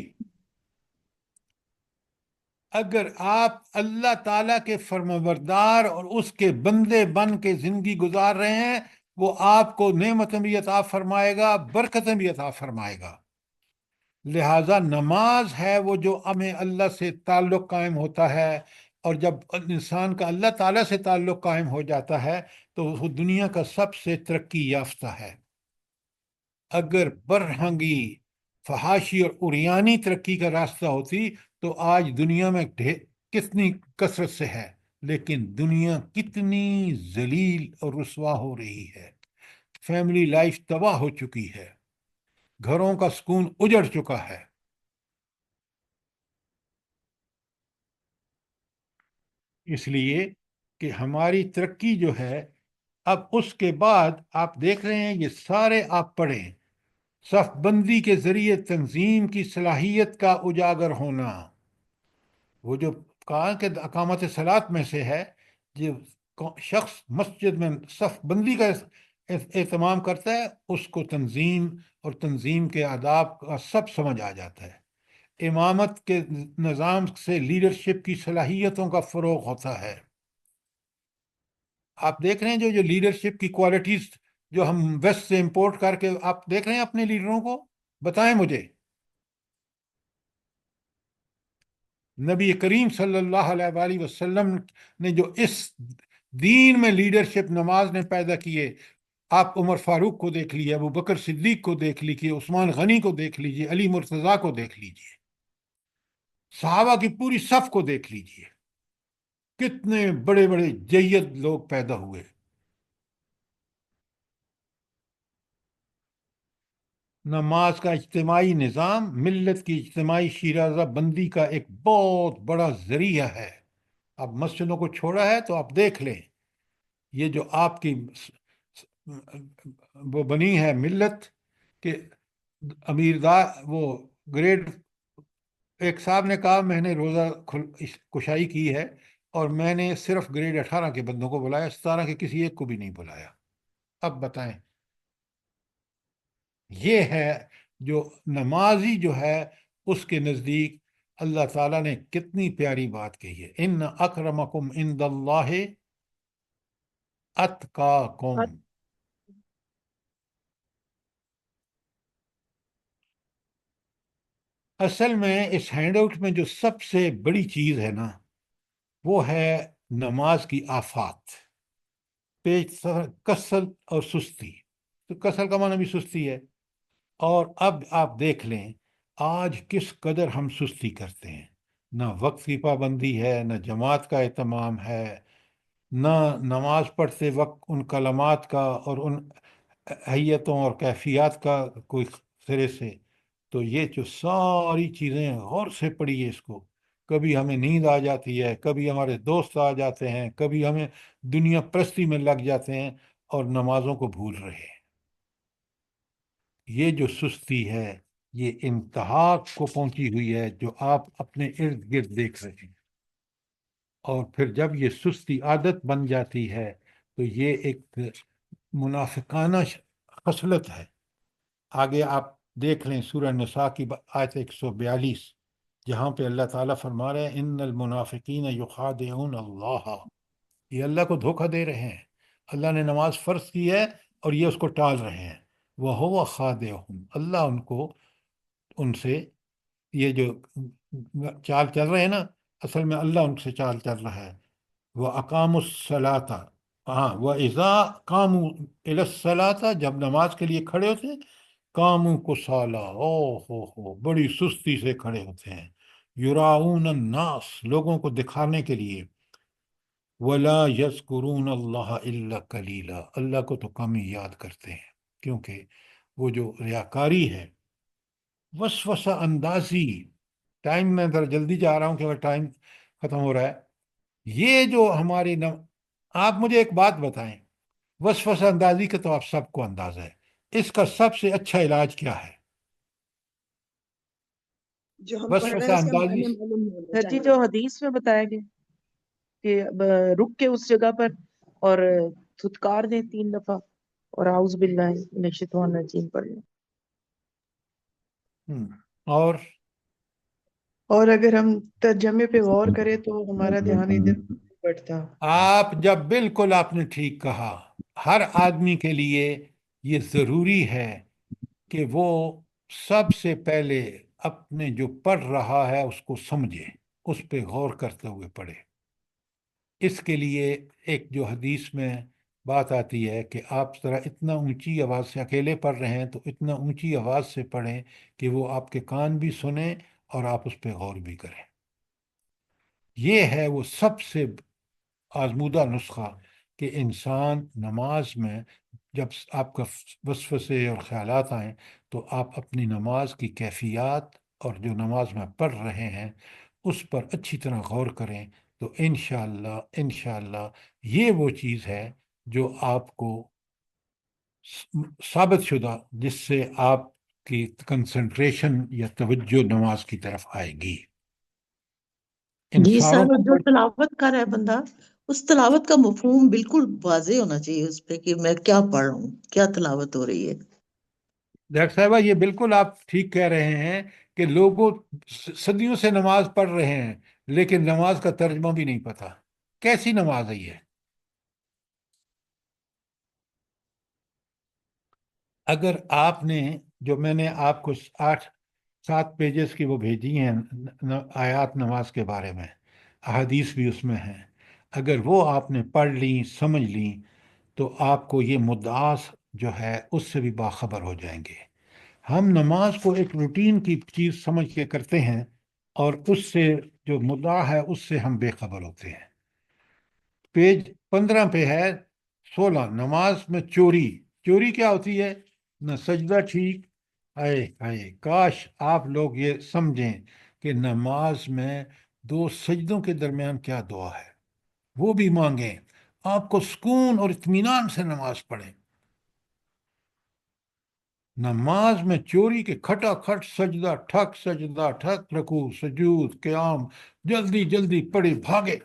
اگر آپ اللہ تعالیٰ کے فرمانبردار اور اس کے بندے بن کے زندگی گزار رہے ہیں، وہ آپ کو نعمتیں بھی عطا فرمائے گا، برکتیں بھی عطا فرمائے گا۔ لہٰذا نماز ہے وہ جو ہمیں اللہ سے تعلق قائم ہوتا ہے، اور جب انسان کا اللہ تعالیٰ سے تعلق قائم ہو جاتا ہے تو وہ دنیا کا سب سے ترقی یافتہ ہے۔ اگر برہنگی، فحاشی اور عریانی ترقی کا راستہ ہوتی تو آج دنیا میں کتنی کثرت سے ہے، لیکن دنیا کتنی ذلیل اور رسوا ہو رہی ہے۔ فیملی لائف تباہ ہو چکی ہے، گھروں کا سکون اجڑ چکا ہے۔ اس لیے کہ ہماری ترقی جو ہے، اب اس کے بعد آپ دیکھ رہے ہیں یہ سارے آپ پڑھیں، صف بندی کے ذریعے تنظیم کی صلاحیت کا اجاگر ہونا۔ وہ جو کہا کہ اقامت صلاۃ میں سے ہے، جو شخص مسجد میں صف بندی کا اہتمام کرتا ہے اس کو تنظیم اور تنظیم کے آداب کا سب سمجھ آ جاتا ہے۔ امامت کے نظام سے لیڈرشپ کی صلاحیتوں کا فروغ ہوتا ہے۔ آپ دیکھ رہے ہیں جو لیڈرشپ کی کوالٹیز جو ہم ویسٹ سے امپورٹ کر کے آپ دیکھ رہے ہیں اپنے لیڈروں کو، بتائیں مجھے۔ نبی کریم صلی اللہ علیہ وآلہ وسلم نے جو اس دین میں لیڈرشپ نماز نے پیدا کیے، آپ عمر فاروق کو دیکھ لیجیے، ابو بکر صدیق کو دیکھ لیجیے، عثمان غنی کو دیکھ لیجیے، علی مرتضیٰ کو دیکھ لیجیے، صحابہ کی پوری صف کو دیکھ لیجیے، کتنے بڑے بڑے جید لوگ پیدا ہوئے۔ نماز کا اجتماعی نظام ملت کی اجتماعی شیرازہ بندی کا ایک بہت بڑا ذریعہ ہے۔ اب مسجدوں کو چھوڑا ہے تو آپ دیکھ لیں، یہ جو آپ کی وہ بنی ہے ملت کہ وہ گریڈ، ایک صاحب نے کہا میں نے روزہ کشائی کی ہے اور میں نے صرف گریڈ 18 کے بندوں کو بلایا، 17 کے کسی ایک کو بھی نہیں بلایا۔ اب بتائیں، یہ ہے جو نمازی جو ہے اس کے نزدیک اللہ تعالیٰ نے کتنی پیاری بات کہی ہے، ان اکرمکم عند اللہ اتقاکم۔ اصل میں اس ہینڈ آؤٹ میں جو سب سے بڑی چیز ہے نا، وہ ہے نماز کی آفات، کسل اور سستی۔ تو کسل کا معنی بھی سستی ہے، اور اب آپ دیکھ لیں آج کس قدر ہم سستی کرتے ہیں، نہ وقت کی پابندی ہے، نہ جماعت کا اہتمام ہے، نہ نماز پڑھتے وقت ان کلمات کا اور ان حیتوں اور کیفیات کا کوئی سرے سے۔ تو یہ جو ساری چیزیں غور سے پڑھیے اس کو، کبھی ہمیں نیند آ جاتی ہے، کبھی ہمارے دوست آ جاتے ہیں، کبھی ہمیں دنیا پرستی میں لگ جاتے ہیں اور نمازوں کو بھول رہے ہیں۔ یہ جو سستی ہے یہ انتہا کو پہنچی ہوئی ہے جو آپ اپنے ارد گرد دیکھ رہے ہیں، اور پھر جب یہ سستی عادت بن جاتی ہے تو یہ ایک منافقانہ خصلت ہے۔ آگے آپ دیکھ لیں سورہ نساء کی آیت 142، جہاں پہ اللہ تعالیٰ فرما رہے ہیں ان المنافقین یخادعون اللہ، یہ اللہ کو دھوکہ دے رہے ہیں۔ اللہ نے نماز فرض کی ہے اور یہ اس کو ٹال رہے ہیں، وَهُوَ خَادِعُهُمْ، اللہ ان سے یہ جو چال چل رہے ہیں نا، اصل میں اللہ ان سے چال چل رہا ہے۔ وَأَقَامُوا الصَّلَاةَ، ہاں وَإِذَا قَامُوا إِلَى الصَّلَاةِ، جب نماز کے لیے کھڑے ہوتے ہیں، قَامُوا كُسَالَىٰ، ہو بڑی سستی سے کھڑے ہوتے ہیں، يُرَاءُونَ النَّاسَ، لوگوں کو دکھانے کے لیے، وَلَا يَذْكُرُونَ اللَّهَ إِلَّا قَلِيلًا، اللہ کو تو کم ہی یاد کرتے ہیں، کیونکہ وہ جو ریاکاری ہے، وسوسہ اندازی، ٹائم میں ذرا جلدی جا رہا ہوں کہ اگر ٹائم ختم ہو رہا ہے، یہ جو ہماری آپ مجھے ایک بات بتائیں، وسوسہ اندازی کا تو آپ سب کو اندازہ ہے، اس کا سب سے اچھا علاج کیا ہے؟ جو ہم پڑھ رہے ہیں وسوسہ اس کا اندازی معنی معلوم ہونا سر جی چاہیے۔ جو حدیث میں بتایا گیا کہ رک کے اس جگہ پر اور تھتکار دیں 3 دفعہ اور اعوذ باللہ من الشیطان الرجیم پڑھ لیں، اور اور اگر ہم ترجمے پہ غور کریں تو ہمارا دھیان ادھر نہیں بڑھتا۔ آپ جب بالکل آپ نے ٹھیک کہا، ہر آدمی کے لیے یہ ضروری ہے کہ وہ سب سے پہلے اپنے جو پڑھ رہا ہے اس کو سمجھے، اس پہ غور کرتے ہوئے پڑھے۔ اس کے لیے ایک جو حدیث میں بات آتی ہے کہ آپ ذرا اتنا اونچی آواز سے اکیلے پڑھ رہے ہیں تو اتنا اونچی آواز سے پڑھیں کہ وہ آپ کے کان بھی سنیں اور آپ اس پہ غور بھی کریں۔ یہ ہے وہ سب سے آزمودہ نسخہ کہ انسان نماز میں جب آپ کا وسوسے اور خیالات آئیں تو آپ اپنی نماز کی کیفیات اور جو نماز میں پڑھ رہے ہیں اس پر اچھی طرح غور کریں، تو انشاءاللہ یہ وہ چیز ہے جو آپ کو ثابت شدہ جس سے آپ کی کنسنٹریشن یا توجہ نماز کی طرف آئے گی۔ ان جی ساروں سر، کو جو تلاوت کر رہا ہے بندہ اس تلاوت کا مفہوم بالکل واضح ہونا چاہیے اس پہ کہ میں کیا پڑھ رہا ہوں، کیا تلاوت ہو رہی ہے۔ ڈاکٹر صاحبہ یہ بالکل آپ ٹھیک کہہ رہے ہیں کہ لوگوں صدیوں سے نماز پڑھ رہے ہیں لیکن نماز کا ترجمہ بھی نہیں پتا کیسی نماز ہے یہ۔ اگر آپ نے جو میں نے آپ کو 7 پیجز کی وہ بھیجی ہیں آیات نماز کے بارے میں، احادیث بھی اس میں ہیں، اگر وہ آپ نے پڑھ لیں سمجھ لیں تو آپ کو یہ مدعاس جو ہے اس سے بھی باخبر ہو جائیں گے۔ ہم نماز کو ایک روٹین کی چیز سمجھ کے کرتے ہیں اور اس سے جو مدعا ہے اس سے ہم بے خبر ہوتے ہیں۔ پیج 15 پہ ہے 16، نماز میں چوری۔ چوری کیا ہوتی ہے؟ نہ سجدہ ٹھیک، آئے آئے کاش آپ لوگ یہ سمجھیں کہ نماز میں 2 سجدوں کے درمیان کیا دعا ہے وہ بھی مانگیں، آپ کو سکون اور اطمینان سے نماز پڑھیں۔ نماز میں چوری کے کھٹا کھٹ سجدہ ٹھک رکوع سجود قیام جلدی جلدی پڑھے بھاگے،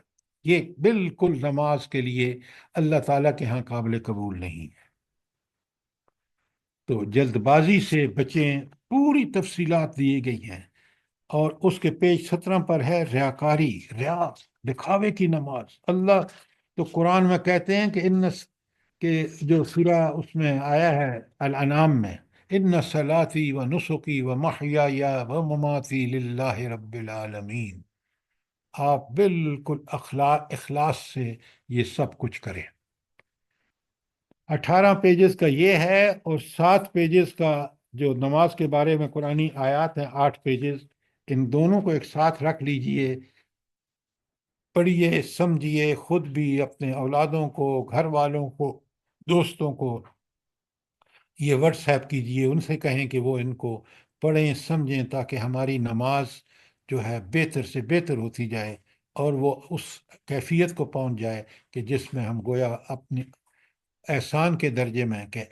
یہ بالکل نماز کے لیے اللہ تعالیٰ کے ہاں قابل قبول نہیں ہے۔ تو جلد بازی سے بچیں، پوری تفصیلات دی گئی ہیں۔ اور اس کے پیج 17 پر ہے ریاکاری، ریا دکھاوے کی نماز۔ اللہ تو قرآن میں کہتے ہیں کہ جو سورہ اس میں آیا ہے الانعام میں، ان صلاتی و نسکی و محیای و مماتی للہ رب العالمین، آپ بالکل اخلاص سے یہ سب کچھ کریں۔ 18 پیجز کا یہ ہے اور 7 پیجز کا جو نماز کے بارے میں قرآنی آیات ہیں 8 پیجز، ان دونوں کو ایک ساتھ رکھ لیجئے، پڑھیے سمجھیے، خود بھی اپنے اولادوں کو، گھر والوں کو، دوستوں کو یہ واٹس ایپ کیجئے، ان سے کہیں کہ وہ ان کو پڑھیں سمجھیں تاکہ ہماری نماز جو ہے بہتر سے بہتر ہوتی جائے اور وہ اس کیفیت کو پہنچ جائے کہ جس میں ہم گویا اپنی احسان کے درجے میں کہ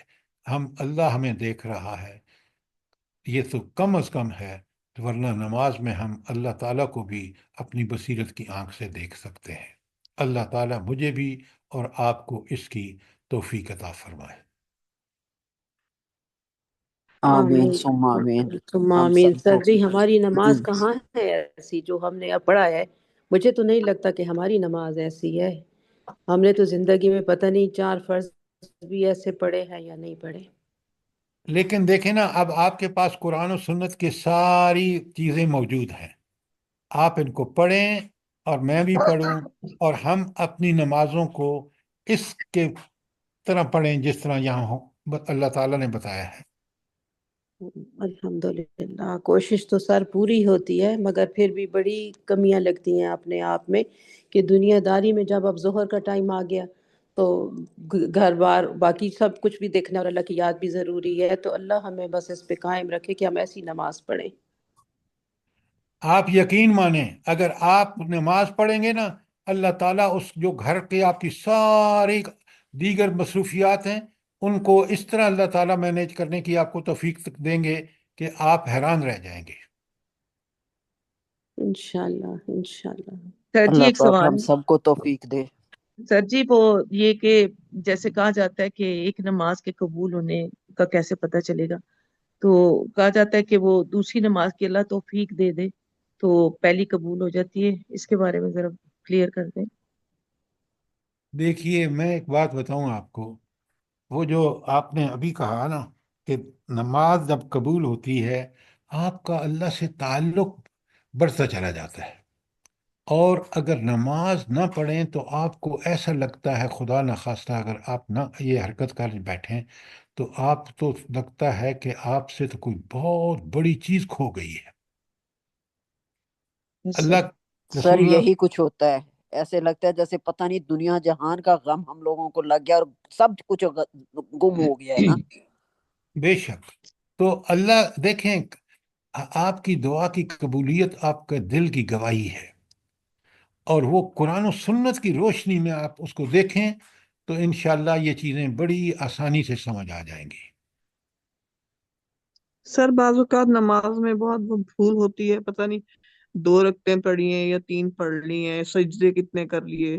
اللہ ہمیں دیکھ رہا ہے، یہ تو کم از کم ہے، ورنہ نماز میں ہم اللہ تعالیٰ کو بھی اپنی بصیرت کی آنکھ سے دیکھ سکتے ہیں۔ اللہ تعالیٰ مجھے بھی اور آپ کو اس کی توفیق عطا فرمائے۔ آمین آمین ثم آمین۔ ثم ہم آمین۔ سب سر کو جی ہماری نماز جی کہاں ہے ایسی جو ہم نے اب پڑھا ہے؟ مجھے تو نہیں لگتا کہ ہماری نماز ایسی ہے۔ ہم نے تو زندگی میں پتہ نہیں 4 فرض بھی ایسے پڑھے ہیں یا نہیں پڑھے۔ لیکن دیکھیں نا، اب آپ کے پاس قرآن و سنت کی ساری چیزیں موجود ہیں، آپ ان کو پڑھیں اور میں بھی پڑھوں اور ہم اپنی نمازوں کو اس کے طرح پڑھیں جس طرح یہاں اللہ تعالیٰ نے بتایا ہے۔ الحمدللہ کوشش تو سر پوری ہوتی ہے، مگر پھر بھی بڑی کمیاں لگتی ہیں اپنے آپ میں کہ دنیا داری میں جب اب ظہر کا ٹائم آ گیا تو گھر بار باقی سب کچھ بھی دیکھنا اور اللہ کی یاد بھی ضروری ہے، تو اللہ ہمیں بس اس پہ قائم رکھے کہ ہم ایسی نماز پڑھیں۔ آپ یقین مانیں اگر آپ نماز پڑھیں گے نا، اللہ تعالیٰ اس جو گھر کے آپ کی ساری دیگر مصروفیات ہیں ان کو اس طرح اللہ تعالیٰ مینیج کرنے کی آپ کو توفیق دیں گے کہ آپ حیران رہ جائیں گے۔ انشاءاللہ انشاءاللہ۔ سر جی اللہ ایک پاک سوال، ہم سب کو توفیق دے۔ سر جی وہ یہ کہ جیسے کہا جاتا ہے کہ ایک نماز کے قبول ہونے کا کیسے پتہ چلے گا، تو کہا جاتا ہے کہ وہ دوسری نماز کی اللہ توفیق دے دے تو پہلی قبول ہو جاتی ہے، اس کے بارے میں ذرا کلیئر کر دیں۔ دیکھیے میں ایک بات بتاؤں آپ کو، وہ جو آپ نے ابھی کہا نا کہ نماز جب قبول ہوتی ہے آپ کا اللہ سے تعلق بڑھتا چلا جاتا ہے، اور اگر نماز نہ پڑھیں تو آپ کو ایسا لگتا ہے، خدا نخواستہ اگر آپ نہ یہ حرکت کر بیٹھیں تو آپ تو لگتا ہے کہ آپ سے تو کوئی بہت بڑی چیز کھو گئی ہے۔ اللہ سر رسول اللہ یہی کچھ ہوتا ہے، ایسے لگتا ہے جیسے پتہ نہیں دنیا جہان کا غم ہم لوگوں کو لگ گیا اور سب کچھ گم ہو گیا ہے نا۔ بے شک، تو اللہ دیکھیں آپ کی دعا کی قبولیت آپ کے دل کی گواہی ہے، اور وہ قرآن و سنت کی روشنی میں آپ اس کو دیکھیں تو انشاءاللہ یہ چیزیں بڑی آسانی سے سمجھ آ جائیں گی۔ سر بعض اوقات نماز میں بہت وہ بھول ہوتی ہے، پتہ نہیں 2 رکعتیں پڑھی ہیں یا 3 پڑھ لی ہیں، سجدے کتنے کر لیے،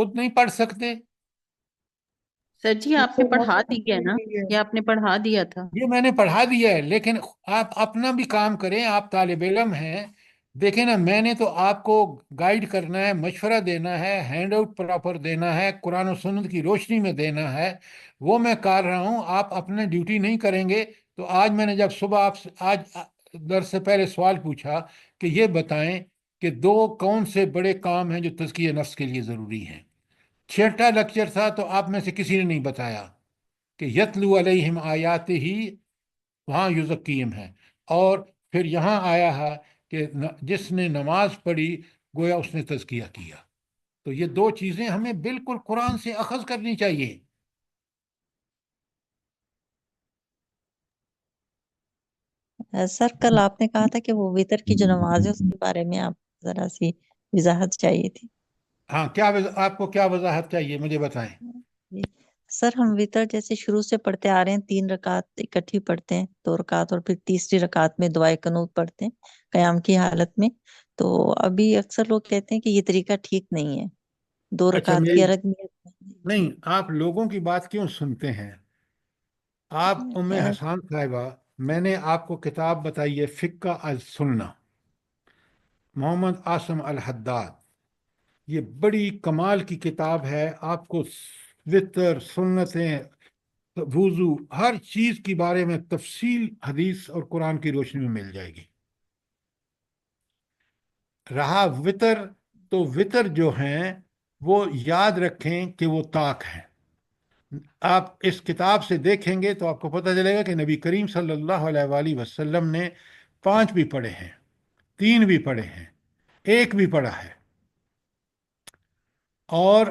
خود نہیں پڑھ سکتے؟ سر جی آپ نے پڑھا دیا نا، یہ آپ نے پڑھا دیا تھا. یہ میں نے پڑھا دیا ہے، لیکن آپ اپنا بھی کام کریں، آپ طالب علم ہیں. دیکھیں نا، میں نے تو آپ کو گائیڈ کرنا ہے، مشورہ دینا ہے، ہینڈ آؤٹ پراپر دینا ہے، قرآن و سنت کی روشنی میں دینا ہے، وہ میں کر رہا ہوں. آپ اپنا ڈیوٹی نہیں کریں گے تو آج میں نے جب صبح آپ سے آج درس سے پہلے سوال پوچھا کہ یہ بتائیں کہ دو کون سے بڑے کام ہیں جو تزکیہ نفس کے لیے ضروری ہیں. چھٹا لیکچر تھا تو آپ میں سے کسی نے نہیں بتایا کہ یتلو علیہم آیات ہی، وہاں یزکیم ہے، اور پھر یہاں آیا ہے کہ جس نے نماز پڑھی گویا اس نے تزکیہ کیا. تو یہ دو چیزیں ہمیں بالکل قرآن سے اخذ کرنی چاہیے. سر کل آپ نے کہا تھا کہ وہ وتر کی جو نماز ہے اس کے بارے میں آپ ذرا سی وضاحت چاہیے تھی. ہاں، آپ کو کیا وضاحت چاہیے مجھے بتائیں. جی سر، ہم وتر جیسے شروع سے پڑھتے آ رہے ہیں، 3 رکعت اکٹھی پڑھتے ہیں، 2 رکعت، اور پھر تیسری رکعت میں دعائے قنوت پڑھتے ہیں قیام کی حالت میں. تو ابھی اکثر لوگ کہتے ہیں کہ یہ طریقہ ٹھیک نہیں ہے، 2 اچھا، رکعت کی الگ نیت. نہیں، آپ لوگوں کی بات کیوں سنتے ہیں؟ آپ ام حسان صاحبہ، میں نے آپ کو کتاب بتائی ہے فقہ السنہ، محمد عاصم الحداد. یہ بڑی کمال کی کتاب ہے. آپ کو وطر، سنتیں، وضو، ہر چیز کے بارے میں تفصیل حدیث اور قرآن کی روشنی میں مل جائے گی. رہا وطر، تو وطر جو ہیں وہ یاد رکھیں کہ وہ طاق ہیں. آپ اس کتاب سے دیکھیں گے تو آپ کو پتہ چلے گا کہ نبی کریم صلی اللہ علیہ وآلہ وسلم نے 5 بھی پڑھے ہیں، 3 بھی پڑھے ہیں، 1 بھی پڑھا ہے. اور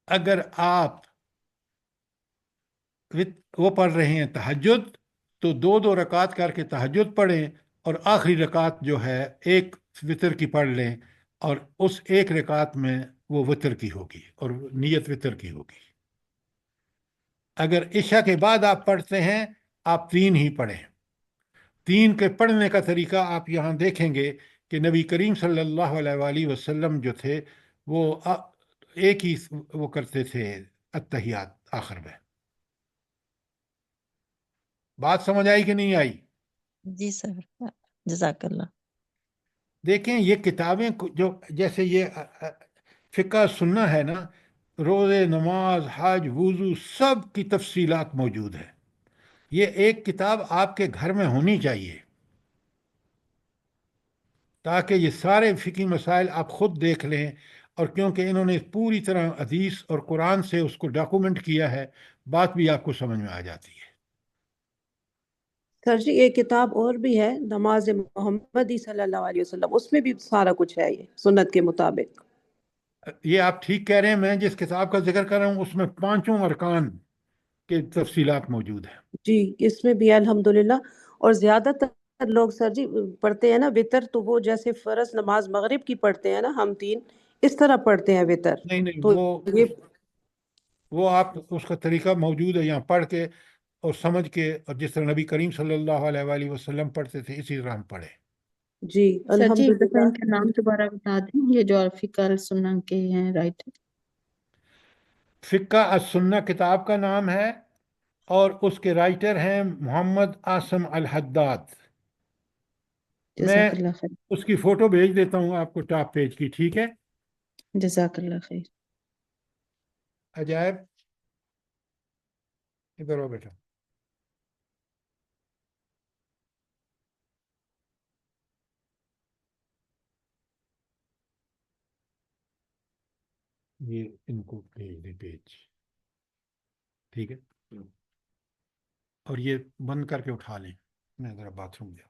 اگر آپ وہ پڑھ رہے ہیں تہجد، تو 2 رکعت کر کے تہجد پڑھیں، اور آخری رکعت جو ہے 1 وطر کی پڑھ لیں، اور اس 1 رکعت میں وہ وطر کی ہوگی اور نیت وطر کی ہوگی. اگر عشاء کے بعد آپ پڑھتے ہیں، آپ 3 ہی پڑھیں. 3 کے پڑھنے کا طریقہ آپ یہاں دیکھیں گے کہ نبی کریم صلی اللہ علیہ وآلہ وسلم جو تھے وہ ایک ہی وہ کرتے تھے التحیات آخر میں. بات سمجھ آئی کہ نہیں آئی؟ جی سر، جزاک اللہ. دیکھیں یہ کتابیں جو جیسے یہ فقہ سنہ ہے نا، روزے، نماز، حج، وضو، سب کی تفصیلات موجود ہے. یہ ایک کتاب آپ کے گھر میں ہونی چاہیے تاکہ یہ سارے فقہی مسائل آپ خود دیکھ لیں. اور کیونکہ انہوں نے پوری طرح حدیث اور قرآن سے اس کو ڈاکومنٹ کیا ہے، بات بھی آپ کو سمجھ میں آ جاتی ہے. سر جی ایک کتاب اور بھی ہے، نماز محمدی صلی اللہ علیہ وسلم، اس میں بھی سارا کچھ ہے یہ سنت کے مطابق. یہ آپ ٹھیک کہہ رہے ہیں. میں جس کتاب کا ذکر کر رہا ہوں اس میں 5 ارکان کے تفصیلات موجود ہیں. جی اس میں بھی الحمدللہ. اور زیادہ تر لوگ سر جی پڑھتے ہیں نا وطر، تو وہ جیسے فرض نماز مغرب کی پڑھتے ہیں نا ہم 3، اس طرح پڑھتے ہیں وطر. نہیں، تو یہ وہ آپ اس کا طریقہ موجود ہے یہاں، پڑھ کے اور سمجھ کے، اور جس طرح نبی کریم صلی اللہ علیہ وآلہ وسلم پڑھتے تھے اسی طرح ہم پڑھیں. جی سر جی ایک دفعہ الحمدللہ. ان کا نام دوبارہ بتا دیں، یہ جو فقہ السنہ کے ہیں رائٹر. فقہ السنہ کتاب کا نام ہے، اور اس کے رائٹر ہیں محمد عاصم الحداد. میں جزاک اللہ خیر. اس کی فوٹو بھیج دیتا ہوں آپ کو ٹاپ پیج کی، ٹھیک ہے؟ جزاک اللہ خیر. عجائب، ادھر ہو بیٹا. یہ ان کو بھیج دیں پیج، ٹھیک ہے؟ اور یہ بند کر کے اٹھا لیں، میں ذرا باتھ روم گیا.